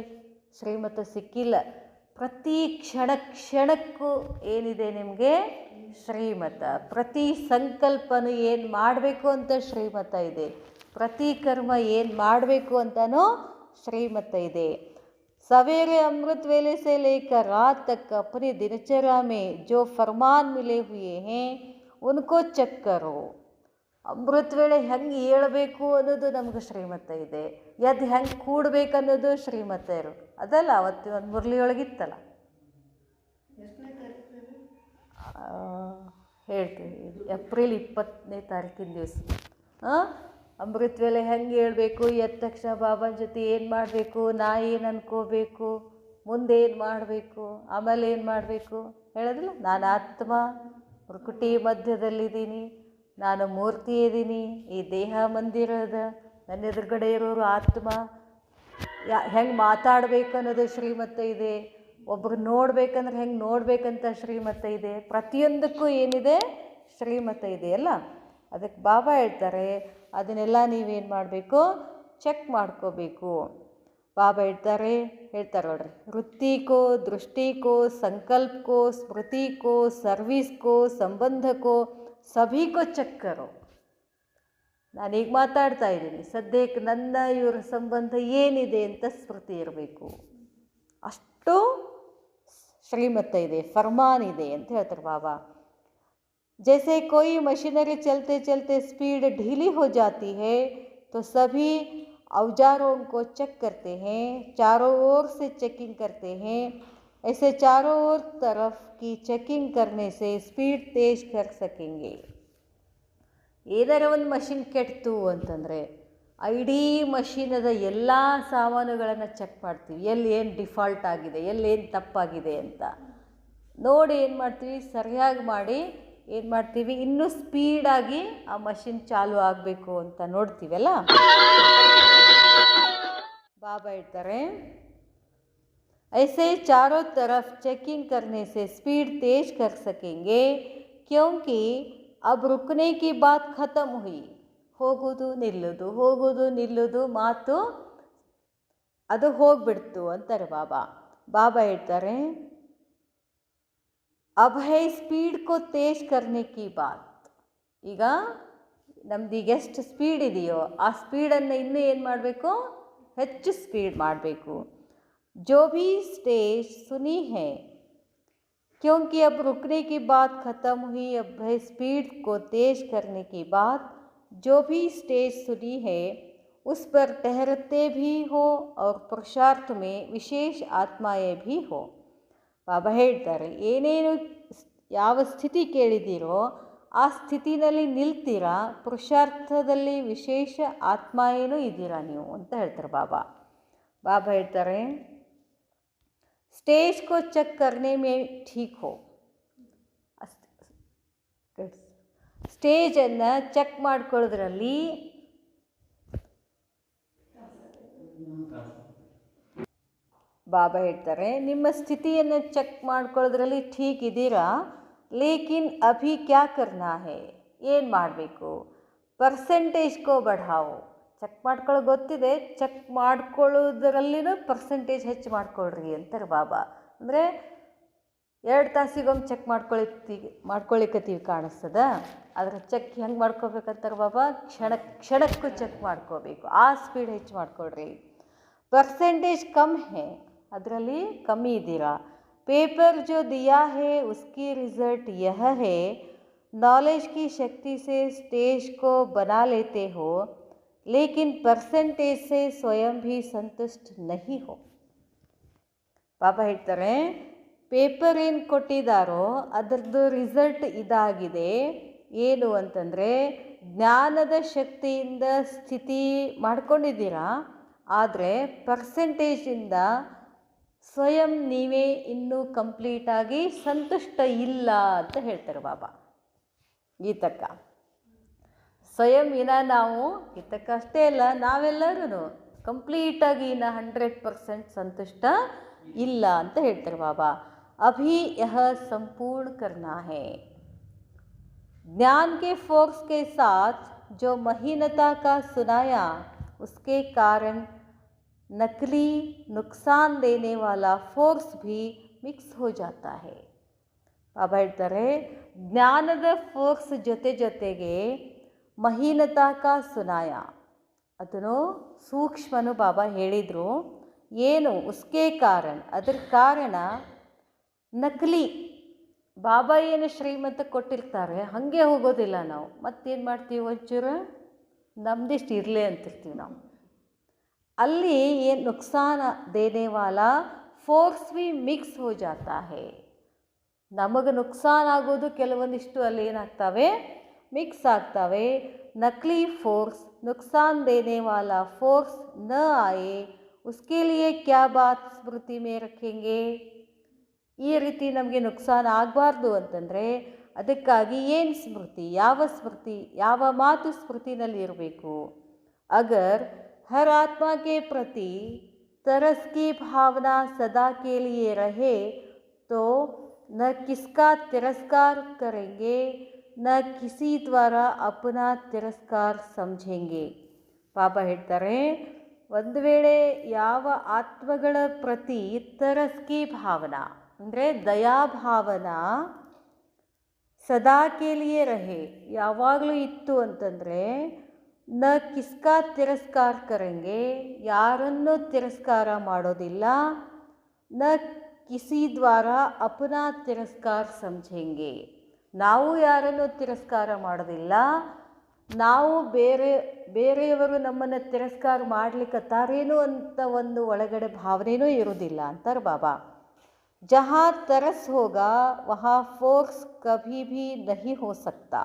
ಶ್ರೀಮತ ಸಿಕ್ಕಿಲ್ಲ. ಪ್ರತಿ ಕ್ಷಣಕ್ಕೂ ಏನಿದೆ ನಿಮಗೆ ಶ್ರೀಮತ. ಪ್ರತಿ ಸಂಕಲ್ಪನೂ ಏನು ಮಾಡಬೇಕು ಅಂತ ಶ್ರೀಮತ ಇದೆ. ಪ್ರತಿ ಕರ್ಮ ಏನು ಮಾಡಬೇಕು ಅಂತಲೂ ಶ್ರೀಮತ ಇದೆ. सवेरे अमृत वेले से लेकर रात तक अपनी दिनचर्या में जो फरमान मिले हुए हैं उनको ಚೆಕ್ करो. ಅಮೃತ ವೇಳೆ ಹೆಂಗೆ ಏಳಬೇಕು ಅನ್ನೋದು ನಮ್ಗೆ ಶ್ರೀಮತ ಇದೆ. ಎದ್ದು ಹೆಂಗೆ ಕೂಡಬೇಕು ಅನ್ನೋದು ಶ್ರೀಮತ ಅದಲ್ಲ. ಅವತ್ತು ಒಂದು ಮುರಳಿಯೊಳಗಿತ್ತಲ್ಲ, ಹೇಳ್ತೀವಿ ಏಪ್ರಿಲ್ 20ನೇ ತಾರೀಕಿನ ದಿವಸ ಅಮೃತ ವೇಳೆ ಹೆಂಗೆ ಹೇಳ್ಬೇಕು, ಎದ್ದ ತಕ್ಷಣ ಬಾಬಾನ ಜೊತೆ ಏನು ಮಾಡಬೇಕು, ನಾ ಏನು ಅನ್ಕೋಬೇಕು, ಮುಂದೆ ಏನು ಮಾಡಬೇಕು, ಆಮೇಲೆ ಏನು ಮಾಡಬೇಕು ಹೇಳೋದಿಲ್ಲ. ನಾನು ಆತ್ಮ ಪ್ರಕೃತಿ ಮಧ್ಯದಲ್ಲಿದ್ದೀನಿ, ನಾನು ಮೂರ್ತಿ ಇದ್ದೀನಿ, ಈ ದೇಹ ಮಂದಿರದ, ನನ್ನ ಎದುರುಗಡೆ ಇರೋರು ಆತ್ಮ. ಹೆಂಗೆ ಮಾತಾಡಬೇಕು ಅನ್ನೋದು ಶ್ರೀಮತ ಇದೆ. ಒಬ್ರು ನೋಡ್ಬೇಕಂದ್ರೆ ಹೆಂಗೆ ನೋಡ್ಬೇಕಂತ ಶ್ರೀಮತ ಇದೆ. ಪ್ರತಿಯೊಂದಕ್ಕೂ ಏನಿದೆ ಶ್ರೀಮತ ಇದೆಯಲ್ಲ. ಅದಕ್ಕೆ ಬಾಬಾ ಹೇಳ್ತಾರೆ ಅದನ್ನೆಲ್ಲ ನೀವೇನು ಮಾಡಬೇಕು, ಚೆಕ್ ಮಾಡ್ಕೋಬೇಕು. ಬಾಬಾ ಹೇಳ್ತಾರೆ ನೋಡ್ರಿ, ವೃತ್ತಿಕೋ, ದೃಷ್ಟಿಕೋ, ಸಂಕಲ್ಪಕೋ, ಸ್ಮೃತಿಕೋ, ಸರ್ವಿಸ್ಕೋ, ಸಂಬಂಧಕೋ ಸಭಿಕೋ ಚೆಕ್ ಕರೋ. ನಾನೀಗ ಮಾತಾಡ್ತಾ ಇದ್ದೀನಿ, ಸದ್ಯಕ್ಕೆ ನನ್ನ ಇವರ ಸಂಬಂಧ ಏನಿದೆ ಅಂತ ಸ್ಮೃತಿ ಇರಬೇಕು. ಅಷ್ಟು ಶ್ರೀಮತ ಇದೆ, ಫರ್ಮಾನ್ ಇದೆ ಅಂತ ಹೇಳ್ತಾರೆ ಬಾಬಾ. जैसे कोई मशीनरी चलते चलते स्पीड ढीली हो जाती है तो सभी औजारों को चेक करते हैं, चारों ओर से चेकिंग करते हैं. ऐसे चारों ओर तरफ की चेकिंग करने से स्पीड तेज कर सकेंगे. ಏನಾರ ಒಂದು ಮಷಿನ್ ಕೆಡ್ತು ಅಂತಂದರೆ ಇಡೀ ಮಷೀನದ ಎಲ್ಲ ಸಾಮಾನುಗಳನ್ನು ಚೆಕ್ ಮಾಡ್ತೀವಿ. ಎಲ್ಲಿ ಏನು ಡಿಫಾಲ್ಟ್ ಆಗಿದೆ, ಎಲ್ಲಿ ಏನು ತಪ್ಪಾಗಿದೆ ಅಂತ ನೋಡಿ ಏನು ಮಾಡ್ತೀವಿ, ಸರಿಯಾಗಿ ಮಾಡಿ ಏನು ಮಾಡ್ತೀವಿ, ಇನ್ನೂ ಸ್ಪೀಡಾಗಿ ಆ ಮಷಿನ್ ಚಾಲು ಆಗಬೇಕು ಅಂತ ನೋಡ್ತೀವಲ್ಲ. ಬಾಬಾ ಹೇಳ್ತಾರೆ ऐसे चारों तरफ चेकिंग करने से स्पीड तेज कर सकेंगे क्योंकि अब रुकने की बात खत्म हुई. ಹೋಗೋದು ನಿಲ್ಲೋದು ಮಾತು ಅದು ಹೋಗ್ಬಿಡ್ತು ಅಂತಾರೆ ಬಾಬಾ. ಬಾಬಾ ಹೇಳ್ತಾರೆ अब है स्पीड को तेज करने की बात. ಈಗ ನಮ್ದೀಗ ಎಷ್ಟು ಸ್ಪೀಡ್ ಇದೆಯೋ ಆ ಸ್ಪೀಡನ್ನು ಇನ್ನೂ ಏನು ಮಾಡಬೇಕು, ಹೆಚ್ಚು ಸ್ಪೀಡ್ ಮಾಡಬೇಕು. जो भी स्टेज सुनी है क्योंकि अब रुकने की बात ख़त्म हुई, अब है स्पीड को तेज करने की बात. जो भी स्टेज सुनी है उस पर ठहरते भी हो और पुरुषार्थ में विशेष आत्माएं भी हो. ಬಾಬಾ ಹೇಳ್ತಾರೆ ಏನೇನು ಯಾವ ಸ್ಥಿತಿ ಕೇಳಿದ್ದೀರೋ ಆ ಸ್ಥಿತಿನಲ್ಲಿ ನಿಲ್ತೀರಾ, ಪುರುಷಾರ್ಥದಲ್ಲಿ ವಿಶೇಷ ಆತ್ಮ ಏನೂ ಇದ್ದೀರಾ ನೀವು ಅಂತ ಹೇಳ್ತಾರೆ ಬಾಬಾ. ಬಾಬಾ ಹೇಳ್ತಾರೆ ಸ್ಟೇಜ್ ಕೋ ಚೆಕ್ ಕರ್ನೆ ಮೇ ಠೀಕ್ ಹೋ. ಸ್ಟೇಜನ್ನು ಚೆಕ್ ಮಾಡ್ಕೊಳ್ಳೋದ್ರಲ್ಲಿ ಬಾಬಾ ಹೇಳ್ತಾರೆ ನಿಮ್ಮ ಸ್ಥಿತಿಯನ್ನು ಚೆಕ್ ಮಾಡ್ಕೊಳ್ಳೋದ್ರಲ್ಲಿ ಠೀಕ್ ಇದ್ದೀರಾ, ಲೇಕಿನ್ ಅಭಿ ಕ್ಯಾ ಕರ್ನಾ ಹೇ, ಏನು ಮಾಡಬೇಕು, ಪರ್ಸೆಂಟೇಜ್ ಕೋ ಬಢಾವೋ. ಚೆಕ್ ಮಾಡ್ಕೊಳ್ಳೋದು ಗೊತ್ತಿದೆ, ಚೆಕ್ ಮಾಡ್ಕೊಳ್ಳೋದ್ರಲ್ಲಿನೂ ಪರ್ಸೆಂಟೇಜ್ ಹೆಚ್ಚು ಮಾಡ್ಕೊಳ್ರಿ ಅಂತಾರೆ ಬಾಬಾ. ಅಂದರೆ 2 ತಾಸಿಗೊಮ್ಮೆ ಚೆಕ್ ಮಾಡ್ಕೊಳ್ಳಿಕತ್ತೀವಿ ಕಾಣಿಸ್ತದ. ಅದರ ಚೆಕ್ ಹೆಂಗೆ ಮಾಡ್ಕೋಬೇಕಂತಾರೆ ಬಾಬಾ, ಕ್ಷಣಕ್ಕೂ ಚೆಕ್ ಮಾಡ್ಕೋಬೇಕು. ಆ ಸ್ಪೀಡ್ ಹೆಚ್ಚು ಮಾಡ್ಕೊಳ್ರಿ. ಪರ್ಸೆಂಟೇಜ್ ಕಮ್ ಹೇ, ಅದರಲ್ಲಿ ಕಮ್ಮಿ ಇದ್ದೀರಾ. ಪೇಪರ್ ಜೋ ದಿಯಾ ಹೇ ಉಸ್ಕಿ ರಿಸಲ್ಟ್ ಯಹ ಹೇ, नॉलेज की शक्ति से स्टेज को बना लेते हो लेकिन परसेंटेज से स्वयं भी संतुष्ट नहीं हो. ಬಾಬಾ ಹೇಳ್ತಾರೆ ಪೇಪರ್ ಏನು ಕೊಟ್ಟಿದ್ದಾರೋ ಅದರದ್ದು ರಿಸಲ್ಟ್ ಇದಾಗಿದೆ. ಏನು ಅಂತಂದರೆ ಜ್ಞಾನದ ಶಕ್ತಿಯಿಂದ ಸ್ಥಿತಿ ಮಾಡ್ಕೊಂಡಿದ್ದೀರಾ, ಆದರೆ ಪರ್ಸೆಂಟೇಜಿಂದ ಸ್ವಯಂ ನೀವೇ ಇನ್ನೂ ಕಂಪ್ಲೀಟಾಗಿ ಸಂತುಷ್ಟ ಇಲ್ಲ ಅಂತ ಹೇಳ್ತಾರೆ ಬಾಬಾ. ಗೀತಕ್ಕ ಸ್ವಯಂ ನಾವು ಗೀತಕ್ಕ ಅಷ್ಟೇ ಅಲ್ಲ, ನಾವೆಲ್ಲರೂ ಕಂಪ್ಲೀಟಾಗಿ 100% ಸಂತುಷ್ಟ ಇಲ್ಲ ಅಂತ ಹೇಳ್ತಾರೆ ಬಾಬಾ. ಅಭಿ ಯಹ ಸಂಪೂರ್ಣ ಕರ್ನಾ ಹೇ, ज्ञान के फोर्स के साथ जो महीनता का सुनाया उसके कारण नकली नुकसान देने वाला फोर्स भी ಮಿಕ್ಸ್ हो जाता है. ಬಾಬಾ ಹೇಳ್ತಾರೆ ಜ್ಞಾನದ ಫೋರ್ಸ್ ಜೊತೆಗೆ ಮಹೀನತಾ ಕಾ ಸುನಾಯ ಅದನ್ನು ಸೂಕ್ಷ್ಮನು ಬಾಬಾ ಹೇಳಿದರು. ಏನು ಉಸ್ಕೆ ಕಾರಣ ಅದರ ಕಾರಣ ನಕಲಿ ಬಾಬಾ ಏನು ಶ್ರೀಮಂತ ಕೊಟ್ಟಿರ್ತಾರೆ ಹಾಗೆ ಹೋಗೋದಿಲ್ಲ ನಾವು. ಮತ್ತೇನು ಮಾಡ್ತೀವಿ, ಒಂಚೂರು ನಮ್ದಿಷ್ಟು ಇರಲಿ ಅಂತಿರ್ತೀವಿ ನಾವು. ಅಲ್ಲಿ ಏನು ನುಕ್ಸಾನ ದೇನೆ ವಾಲಾ ಫೋರ್ಸ್ भी ಮಿಕ್ಸ್ हो जाता है. ನಮಗೆ ನುಕ್ಸಾನ ಆಗೋದು ಕೆಲವೊಂದಿಷ್ಟು ಅಲ್ಲಿ ಏನಾಗ್ತವೆ, ಮಿಕ್ಸ್ ಆಗ್ತವೆ. ನಕಲಿ ಫೋರ್ಸ್ ನುಕ್ಸಾನ್ ದೇನೆ ವಾಲಾ ಫೋರ್ಸ್ ನ ಆಯೆ ಉಸ್ಕೆ ಲಿಯೆ ಕ್ಯಾ ಬಾತ್ ಸ್ಮೃತಿ ಮೇ ರಖೆಂಗೆ. ಈ ರೀತಿ ನಮಗೆ ನುಕ್ಸಾನ ಆಗಬಾರ್ದು ಅಂತಂದರೆ ಅದಕ್ಕಾಗಿ ಏನು ಸ್ಮೃತಿ, ಯಾವ ಮಾತು ಸ್ಮೃತಿನಲ್ಲಿ ಇರಬೇಕು. ಅಗರ್ हर आत्मा के प्रति तरस की भावना सदा के लिए रहे तो न किसका तिरस्कार करेंगे न किसी द्वारा अपना तिरस्कार समझेंगे. ಪಾಪ ಹೇಳ್ತಾರೆ, ಒಂದು ವೇಳೆ ಯಾವ ಆತ್ಮಗಳ ಪ್ರತಿ ತರಸ್ಕಿ ಭಾವನಾ ಅಂದರೆ ದಯಾಭಾವನಾ ಸದಾ ಕೇಲಿಯೇ ರಹೆ ಯಾವಾಗಲೂ ಇತ್ತು ಅಂತಂದರೆ ನ ಕಿಸ್ಕಾ ತಿರಸ್ಕಾರ ಕರೆಂಗೆ ಯಾರನ್ನು ತಿರಸ್ಕಾರ ಮಾಡೋದಿಲ್ಲ, ನ ಕಿಸಿ ದ್ವಾರ ಅಪನಾ ತಿರಸ್ಕಾರ ಸಮझेंगे ನಾವು ಯಾರನ್ನು ತಿರಸ್ಕಾರ ಮಾಡೋದಿಲ್ಲ, ನಾವು ಬೇರೆಯವರು ನಮ್ಮನ್ನು ತಿರಸ್ಕಾರ ಮಾಡ್ಲಿಕ್ಕತ್ತಾರೇನು ಅಂತ ಒಂದು ಒಳಗಡೆ ಭಾವನೆಯೂ ಇರೋದಿಲ್ಲ ಅಂತಾರೆ ಬಾಬಾ. ಜಹಾ ತರಸ್ ಹೋಗಾ ವಹಾ ಫೋರ್ಸ್ ಕಭಿ ಭಿ ನಹಿ ಹೋ ಸಕ್ತಾ.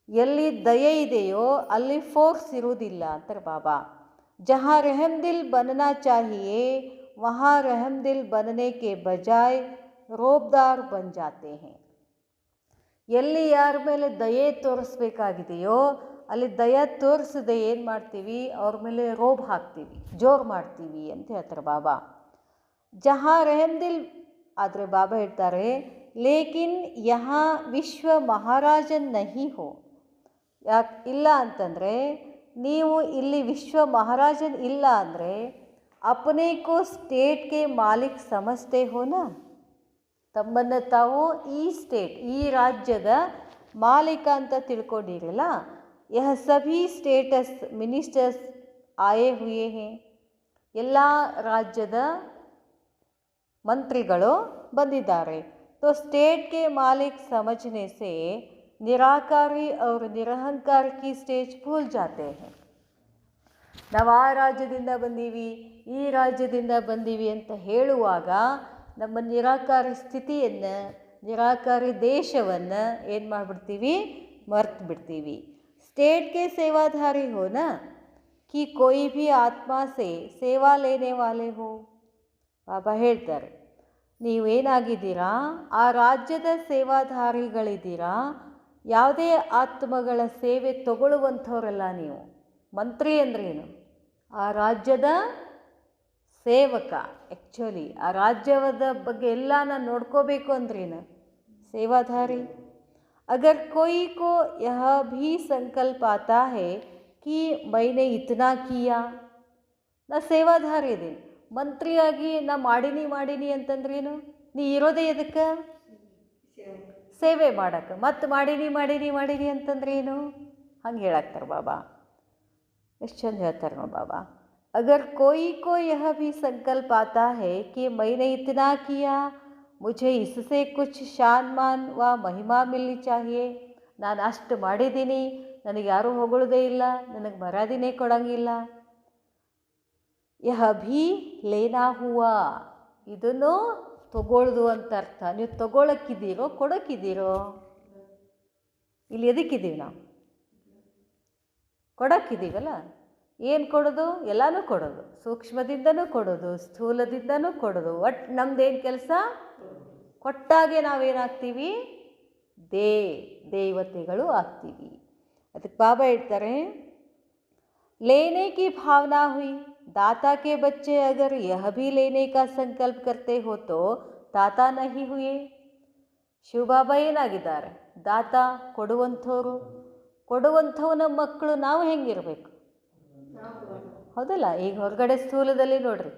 ಎಲ್ಲಿ ದಯೆ ಇದೆಯೋ ಅಲ್ಲಿ ಫೋರ್ಸ್ ಇರುವುದಿಲ್ಲ ಅಂತಾರೆ ಬಾಬಾ. ಜಹಾ ರೆಹಮ್ ದಿಲ್ ಬನನಾ ಚಾಹಿಯೇ ವಹಾ ರೆಹಮ್ ದಿಲ್ ಬನನೆ ಕೆ ಬಜಾಯ್ ರೋಬ್ದಾರ್ ಬನ್ ಜಾತೆ ಹೇ. ಎಲ್ಲಿ ಯಾರ ಮೇಲೆ ದಯೆ ತೋರಿಸ್ಬೇಕಾಗಿದೆಯೋ ಅಲ್ಲಿ ದಯೆ ತೋರಿಸದೆ ಏನು ಮಾಡ್ತೀವಿ, ಅವ್ರ ಮೇಲೆ ರೋಬ್ ಹಾಕ್ತೀವಿ, ಜೋರು ಮಾಡ್ತೀವಿ ಅಂತ ಹೇಳ್ತಾರೆ ಬಾಬಾ. ಜಹಾ ರೆಹಮ್ ದಿಲ್ ಆದರೆ ಬಾಬಾ ಹೇಳ್ತಾರೆ ಲೇಕಿನ್ ಯಹಾ ವಿಶ್ವ ಮಹಾರಾಜನ್ ನಹಿ ಹೋ. ಯಾಕೆ ಇಲ್ಲ ಅಂತಂದರೆ ನೀವು ಇಲ್ಲಿ ವಿಶ್ವ ಮಹಾರಾಜನ್ ಇಲ್ಲ ಅಂದರೆ ಅಪನೆ ಕೋ ಸ್ಟೇಟ್ಗೆ ಮಾಲಿಕ್ ಸಮಜ್ತೆ ಹೋನ. ತಮ್ಮನ್ನು ತಾವು ಈ ಸ್ಟೇಟ್ ಈ ರಾಜ್ಯದ ಮಾಲೀಕ ಅಂತ ತಿಳ್ಕೊಂಡಿರಲ್ಲ. ಯಹ ಸಭಿ ಸ್ಟೇಟಸ್ ಮಿನಿಸ್ಟರ್ಸ್ ಆಯೇ ಹುಯೇ ಹೇ. ಎಲ್ಲ ರಾಜ್ಯದ ಮಂತ್ರಿಗಳು ಬಂದಿದ್ದಾರೆ. तो स्टेट के मालिक समझने से निराकारी और निरहंकार की स्टेज भूल जाते हैं. ನಾವು ಆ ರಾಜ್ಯದಿಂದ ಬಂದೀವಿ ಈ ರಾಜ್ಯದಿಂದ ಬಂದೀವಿ ಅಂತ ಹೇಳುವಾಗ ನಮ್ಮ ನಿರಾಕಾರಿ ಸ್ಥಿತಿಯನ್ನು ನಿರಾಕಾರಿ ದೇಶವನ್ನು ಏನು ಮಾಡಿಬಿಡ್ತೀವಿ, ಮರ್ತು ಬಿಡ್ತೀವಿ. ಸ್ಟೇಟ್ ಕೆ ಸೇವಾಧಾರಿ ಹೋನ ಕಿ ಕೋಯಿ ಭಿ ಆತ್ಮ ಸೇ ಸೇವಾ ಲೇನೆ ವಾಲೆ ಹೋ. ಬಾಬಾ ಹೇಳ್ತಾರೆ ನೀವೇನಾಗಿದ್ದೀರಾ, ಆ ರಾಜ್ಯದ ಸೇವಾಧಾರಿಗಳಿದ್ದೀರಾ, ಯಾವುದೇ ಆತ್ಮಗಳ ಸೇವೆ ತಗೊಳ್ಳುವಂಥವರಲ್ಲ ನೀವು. ಮಂತ್ರಿ ಅಂದ್ರೇನು, ಆ ರಾಜ್ಯದ ಸೇವಕ. ಆ್ಯಕ್ಚುಲಿ ಆ ರಾಜ್ಯದ ಬಗ್ಗೆ ಎಲ್ಲ ನಾನು ನೋಡ್ಕೋಬೇಕು ಅಂದ್ರೇನು, ಸೇವಾಧಾರಿ. ಅಗರ್ ಕೋಯಿ ಕೋ ಯಹ ಭೀ ಸಂಕಲ್ಪ ಆತಾ ಹೈ ಕಿ ಮೈನೆ ಇತನಾ ಕಿಯಾ. ನಾ ಸೇವಾಧಾರಿ ಇದ್ದೀನಿ, ಮಂತ್ರಿಯಾಗಿ ನಾ ಮಾಡೀನಿ ಅಂತಂದ್ರೇನು, ನೀ ಇರೋದೇ ಎದಕ್ಕೆ, ಸೇವೆ ಮಾಡಕ್ಕೆ. ಮತ್ತು ಮಾಡೀನಿ ಅಂತಂದ್ರೆ ಏನು, ಹಂಗೆ ಹೇಳಾಕ್ತಾರೆ ಬಾಬಾ. ಎಷ್ಟು ಚಂದ ಹೇಳ್ತಾರೆ ನೋಡಿ ಬಾಬಾ. ಅಗರ್ ಕೋಯಿ ಕೋ ಯಹ ಭಿ ಸಂಕಲ್ಪ ಆತಾ ಹೈ ಕಿ ಮೈನೆ ಇತನಾ ಕಿಯಾ ಮುझे इससे कुछ ಶಾನ್ ಮಾನ್ ವ ಮಹಿಮಾ ಮಿಲ್ನಿ ಚಾಹಿಯೇ. ನಾನು ಅಷ್ಟು ಮಾಡಿದ್ದೀನಿ, ನನಗೆ ಯಾರೂ ಹೊಗಳೋದೇ ಇಲ್ಲ, ನನಗೆ ಮರ್ಯಾದೆನೇ ಕೊಡೋಂಗಿಲ್ಲ. ಯಹ ಭೀ ಲೇನಾ ಹೂವಾ, ಇದನ್ನು ತಗೊಳ್ದು ಅಂತ ಅರ್ಥ. ನೀವು ತಗೊಳಕ್ಕಿದ್ದೀರೋ ಕೊಡೋಕ್ಕಿದ್ದೀರೋ, ಇಲ್ಲಿ ಎದಕ್ಕಿದ್ದೀವಿ ನಾವು, ಕೊಡೋಕ್ಕಿದ್ದೀವಲ್ಲ. ಏನು ಕೊಡೋದು, ಎಲ್ಲನೂ ಕೊಡೋದು, ಸೂಕ್ಷ್ಮದಿಂದನೂ ಕೊಡೋದು, ಸ್ಥೂಲದಿಂದನೂ ಕೊಡೋದು. ಒಟ್ಟು ನಮ್ಮದೇನು ಕೆಲಸ, ಕೊಟ್ಟಾಗೆ ನಾವೇನಾಗ್ತೀವಿ, ದೇವತೆಗಳು ಆಗ್ತೀವಿ. ಅದಕ್ಕೆ ಬಾಬಾ ಹೇಳ್ತಾರೆ लेने की भावना हुई, दाता के बच्चे अगर यह भी लेने का संकल्प करते हो तो दाता नहीं हुए. ಶಿವಬಾಬಾ ಏನಾಗಿದ್ದಾರೆ? ದಾತ, ಕೊಡುವಂಥವ್ರು. ಕೊಡುವಂಥವನ ಮಕ್ಕಳು ನಾವು ಹೆಂಗಿರಬೇಕು? ಹೌದಲ್ಲ? ಈಗ ಹೊರಗಡೆ ಸ್ಥೂಲದಲ್ಲಿ ನೋಡ್ರಿ,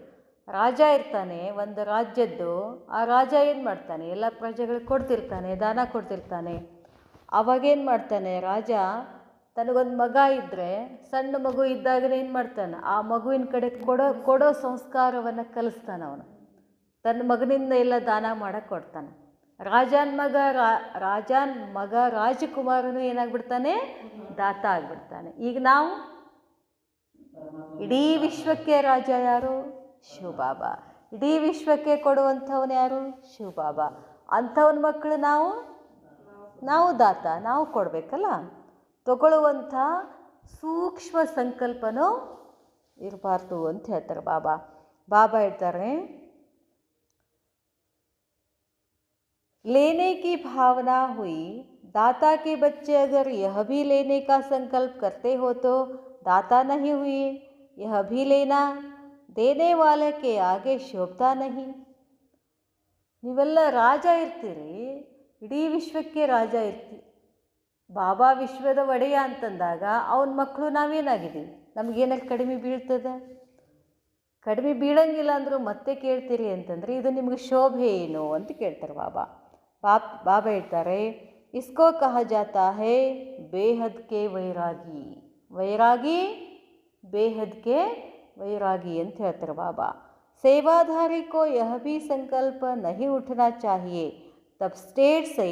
ರಾಜ ಇರ್ತಾನೆ ಒಂದು ರಾಜ್ಯದ್ದು. ಆ ರಾಜ ಏನು ಮಾಡ್ತಾನೆ? ಎಲ್ಲ ಪ್ರಜೆಗಳಿಗೆ ಕೊಡ್ತಿರ್ತಾನೆ, ದಾನ ಕೊಡ್ತಿರ್ತಾನೆ. ಅವಾಗೇನು ಮಾಡ್ತಾನೆ ರಾಜ? ತನಗೊಂದು ಮಗ ಇದ್ದರೆ, ಸಣ್ಣ ಮಗು ಇದ್ದಾಗ ಏನು ಮಾಡ್ತಾನೆ? ಆ ಮಗುವಿನ ಕಡೆ ಕೊಡೋ ಸಂಸ್ಕಾರವನ್ನು ಕಲಿಸ್ತಾನೆ. ಅವನು ತನ್ನ ಮಗನಿಂದ ಎಲ್ಲ ದಾನ ಮಾಡೋಕ್ಕೆ ಕೊಡ್ತಾನೆ. ರಾಜನ ಮಗ ರಾಜಕುಮಾರನು ಏನಾಗ್ಬಿಡ್ತಾನೆ? ದಾತ ಆಗಿಬಿಡ್ತಾನೆ. ಈಗ ನಾವು ಇಡೀ ವಿಶ್ವಕ್ಕೆ ರಾಜ ಯಾರು? ಶಿವಬಾಬಾ. ಇಡೀ ವಿಶ್ವಕ್ಕೆ ಕೊಡುವಂಥವನು ಯಾರು? ಶಿವಬಾಬಾ. ಅಂಥವನ ಮಕ್ಕಳು ನಾವು ದಾತ, ನಾವು ಕೊಡಬೇಕಲ್ಲ. ತಗೊಳ್ಳುವಂಥ ಸೂಕ್ಷ್ಮ ಸಂಕಲ್ಪನೂ ಇರಬಾರ್ದು ಅಂತ ಹೇಳ್ತಾರೆ ಬಾಬಾ. ಹೇಳ್ತಾರೆ, लेने की भावना हुई, दाता के बच्चे अगर यह भी लेने का संकल्प करते हो तो दाता नहीं हुए. यह भी लेना देने वाले के आगे ಶೋಭತಾ नहीं. ನೀವೆಲ್ಲ ರಾಜ ಇರ್ತೀರಿ, ಇಡೀ ವಿಶ್ವಕ್ಕೆ ರಾಜ ಇರ್ತೀವಿ. ಬಾಬಾ ವಿಶ್ವದ ಒಡೆಯ ಅಂತಂದಾಗ ಅವನ ಮಕ್ಕಳು ನಾವೇನಾಗಿದ್ದೀವಿ? ನಮಗೇನಾರು ಕಡಿಮೆ ಬೀಳ್ತದೆ? ಕಡಿಮೆ ಬೀಳಂಗಿಲ್ಲ ಅಂದರೂ ಮತ್ತೆ ಕೇಳ್ತೀರಿ ಅಂತಂದರೆ ಇದು ನಿಮಗೆ ಶೋಭೆ ಏನು ಅಂತ ಕೇಳ್ತಾರೆ ಬಾಬಾ. ಹೇಳ್ತಾರೆ, ಇಸ್ಕೋ ಕಹ ಜಾತಾ ಹೈ ಬೇಹದ್ ಕೆ ವೈರಾಗಿ. ವೈರಾಗಿ ಬೇಹದ್ ಕೆ ವೈರಾಗಿ ಅಂತ ಹೇಳ್ತಾರೆ ಬಾಬಾ. सेवाधारी को यह भी संकल्प नहीं उठना चाहिए, तब स्टेट से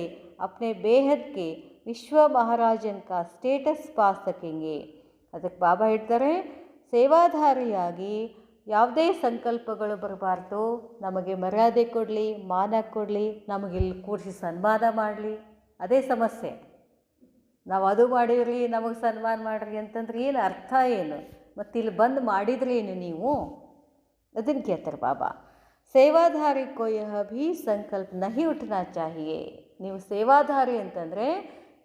अपने बेहद के विश्व महाराजन का स्टेटस पा सकेंगे. ಅದಕ್ಕೆ ಬಾಬಾ ಹೇಳ್ತಾರೆ, ಸೇವಾಧಾರಿಯಾಗಿ ಯಾವುದೇ ಸಂಕಲ್ಪಗಳು ಬರಬಾರ್ದು. ನಮಗೆ ಮರ್ಯಾದೆ ಕೊಡಲಿ, ಮಾನ ಕೊಡಲಿ, ನಮಗಿಲ್ಲಿ ಕೂರಿಸಿ ಸನ್ಮಾನ ಮಾಡಲಿ, ಅದೇ ಸಮಸ್ಯೆ. ನಾವು ಅದು ಮಾಡಿರಲಿ, ನಮಗೆ ಸನ್ಮಾನ ಮಾಡಿರಿ ಅಂತಂದ್ರೆ ಏನು ಅರ್ಥ? ಏನು ಮತ್ತು ಇಲ್ಲಿ ಬಂದು ಮಾಡಿದ್ರಿ ಏನು ನೀವು? ಅದನ್ನು ಕೇಳ್ತಾರೆ ಬಾಬಾ. ಸೇವಾಧಾರಿ ಕೋ ಯಹ ಭೀ ಸಂಕಲ್ಪ ನಹಿ ಉಠನಾ ಚಾಹಿಯೇ. ನೀವು ಸೇವಾಧಾರಿ ಅಂತಂದರೆ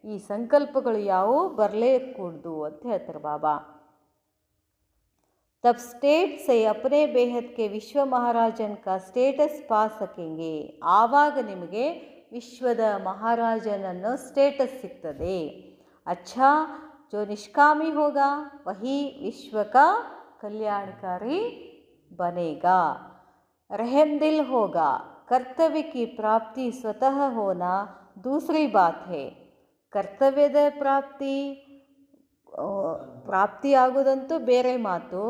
ಈ ಸಂಕಲ್ಪಗಳು ಯಾವುವು ಬರಲೇ ಕೂಡ್ದು ಅಂತ ಹೇಳ್ತಾರೆ ಬಾಬಾ. तब स्टेट से अपने बेहद के विश्व महाराजन का स्टेटस पा सकेंगे. ಆವಾಗ ನಿಮಗೆ ವಿಶ್ವದ ಮಹಾರಾಜನನ್ನು ಸ್ಟೇಟಸ್ ಸಿಗ್ತದೆ. अच्छा, जो निष्कामी होगा वही विश्व का कल्याणकारी बनेगा. रहमदिल होगा. कर्तव्य की प्राप्ति स्वतः होना दूसरी बात है. ಕರ್ತವ್ಯದ ಪ್ರಾಪ್ತಿ ಆಗೋದಂತೂ ಬೇರೆ ಮಾತು.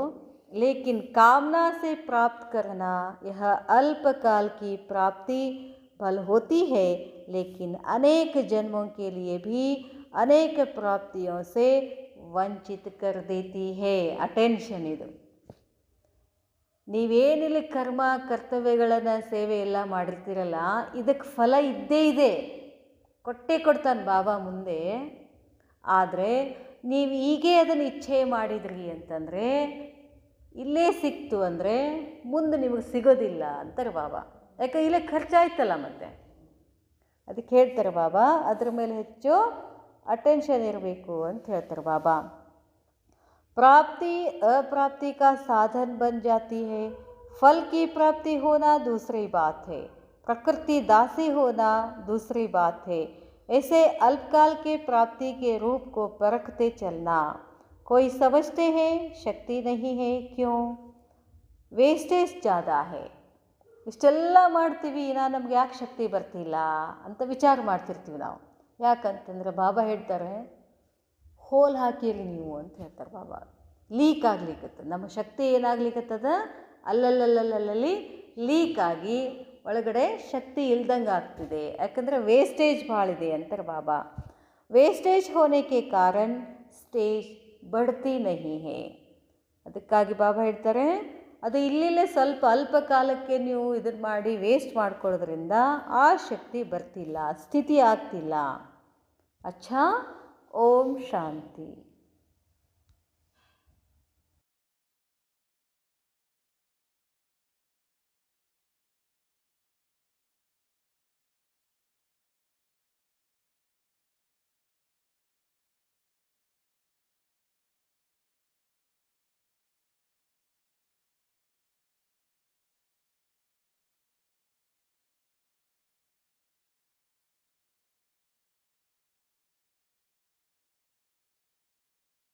लेकिन कामना से प्राप्त करना यह अल्पकाल की प्राप्ति भल होती है, लेकिन अनेक जन्मों के लिए भी अनेक प्राप्तियों से ವಂಚಿತ कर देती है. ಅಟೆನ್ಷನ್ ಇದು. ನೀವೇನಿಲ್ಲಿ ಕರ್ಮ ಕರ್ತವ್ಯಗಳನ್ನು ಸೇವೆ ಎಲ್ಲ ಮಾಡಿರ್ತೀರಲ್ಲ, ಇದಕ್ಕೆ ಫಲ ಇದ್ದೇ ಇದೆ, ಕೊಟ್ಟೇ ಕೊಡ್ತಾನೆ ಬಾಬಾ ಮುಂದೆ. ಆದರೆ ನೀವು ಹೀಗೆ ಅದನ್ನು ಇಚ್ಛೆ ಮಾಡಿದ್ರಿ ಅಂತಂದರೆ, ಇಲ್ಲೇ ಸಿಕ್ತು ಅಂದರೆ ಮುಂದೆ ನಿಮಗೆ ಸಿಗೋದಿಲ್ಲ ಅಂತಾರೆ ಬಾಬಾ. ಯಾಕೆ? ಇಲ್ಲೇ ಖರ್ಚಾಯ್ತಲ್ಲ ಮತ್ತೆ. ಅದಕ್ಕೆ ಹೇಳ್ತಾರೆ ಬಾಬಾ, ಅದ್ರ ಮೇಲೆ ಹೆಚ್ಚು ಅಟೆನ್ಷನ್ ಇರಬೇಕು ಅಂತ ಹೇಳ್ತಾರೆ ಬಾಬಾ. प्राप्ति अप्राप्ति का साधन बन जाती है. फल की प्राप्ति होना दूसरी बात है, प्रकृति दासी होना दूसरी बात है. ऐसे अल्पकाल के प्राप्ति के रूप को परखते चलना. कोई समझते हैं शक्ति नहीं है, क्यों? ವೇಸ್ಟೇಜ್ ज़्यादा है. ಇಷ್ಟೆಲ್ಲ ಮಾಡ್ತೀವಿ, ನಮ್ಗೆ ಯಾಕೆ ಶಕ್ತಿ ಬರ್ತಿಲ್ಲ ಅಂತ ವಿಚಾರ ಮಾಡ್ತಿರ್ತೀವಿ ನಾವು. ಯಾಕಂತಂದರೆ ಬಾಬಾ ಹೇಳ್ತಾರೆ, ಹೋಲ್ ಹಾಕಿರಿ ನೀವು ಅಂತ ಹೇಳ್ತಾರೆ ಬಾಬಾ. ಲೀಕ್ ಆಗ್ಲಿಕ್ಕತ್ತದ, ನಮ್ಮ ಶಕ್ತಿ ಏನಾಗ್ಲಿಕ್ಕತ್ತದ, ಅಲ್ಲಲ್ಲಿ ಲೀಕ್ ಆಗಿ ಒಳಗಡೆ ಶಕ್ತಿ ಇಲ್ದಂಗೆ ಆಗ್ತಿದೆ. ಯಾಕಂದರೆ ವೇಸ್ಟೇಜ್ ಭಾಳ ಇದೆ ಅಂತಾರೆ ಬಾಬಾ. ವೇಸ್ಟೇಜ್ ಹೋನೆ ಕೆ ಕಾರಣ ಸ್ಟೇಜ್ ಬಡ್ತಿ ನಹಿ ಹೇ. ಅದಕ್ಕಾಗಿ ಬಾಬಾ ಹೇಳ್ತಾರೆ, ಅದು ಇಲ್ಲಿಲ್ಲೇ ಸ್ವಲ್ಪ ಅಲ್ಪ ಕಾಲಕ್ಕೆ ನೀವು ಇದನ್ನು ಮಾಡಿ ವೇಸ್ಟ್ ಮಾಡ್ಕೊಳ್ಳೋದ್ರಿಂದ ಆ ಶಕ್ತಿ ಬರ್ತಿಲ್ಲ, ಸ್ಥಿತಿ ಆಗ್ತಿಲ್ಲ. ಅಚ್ಚಾ, ಓಂ ಶಾಂತಿ.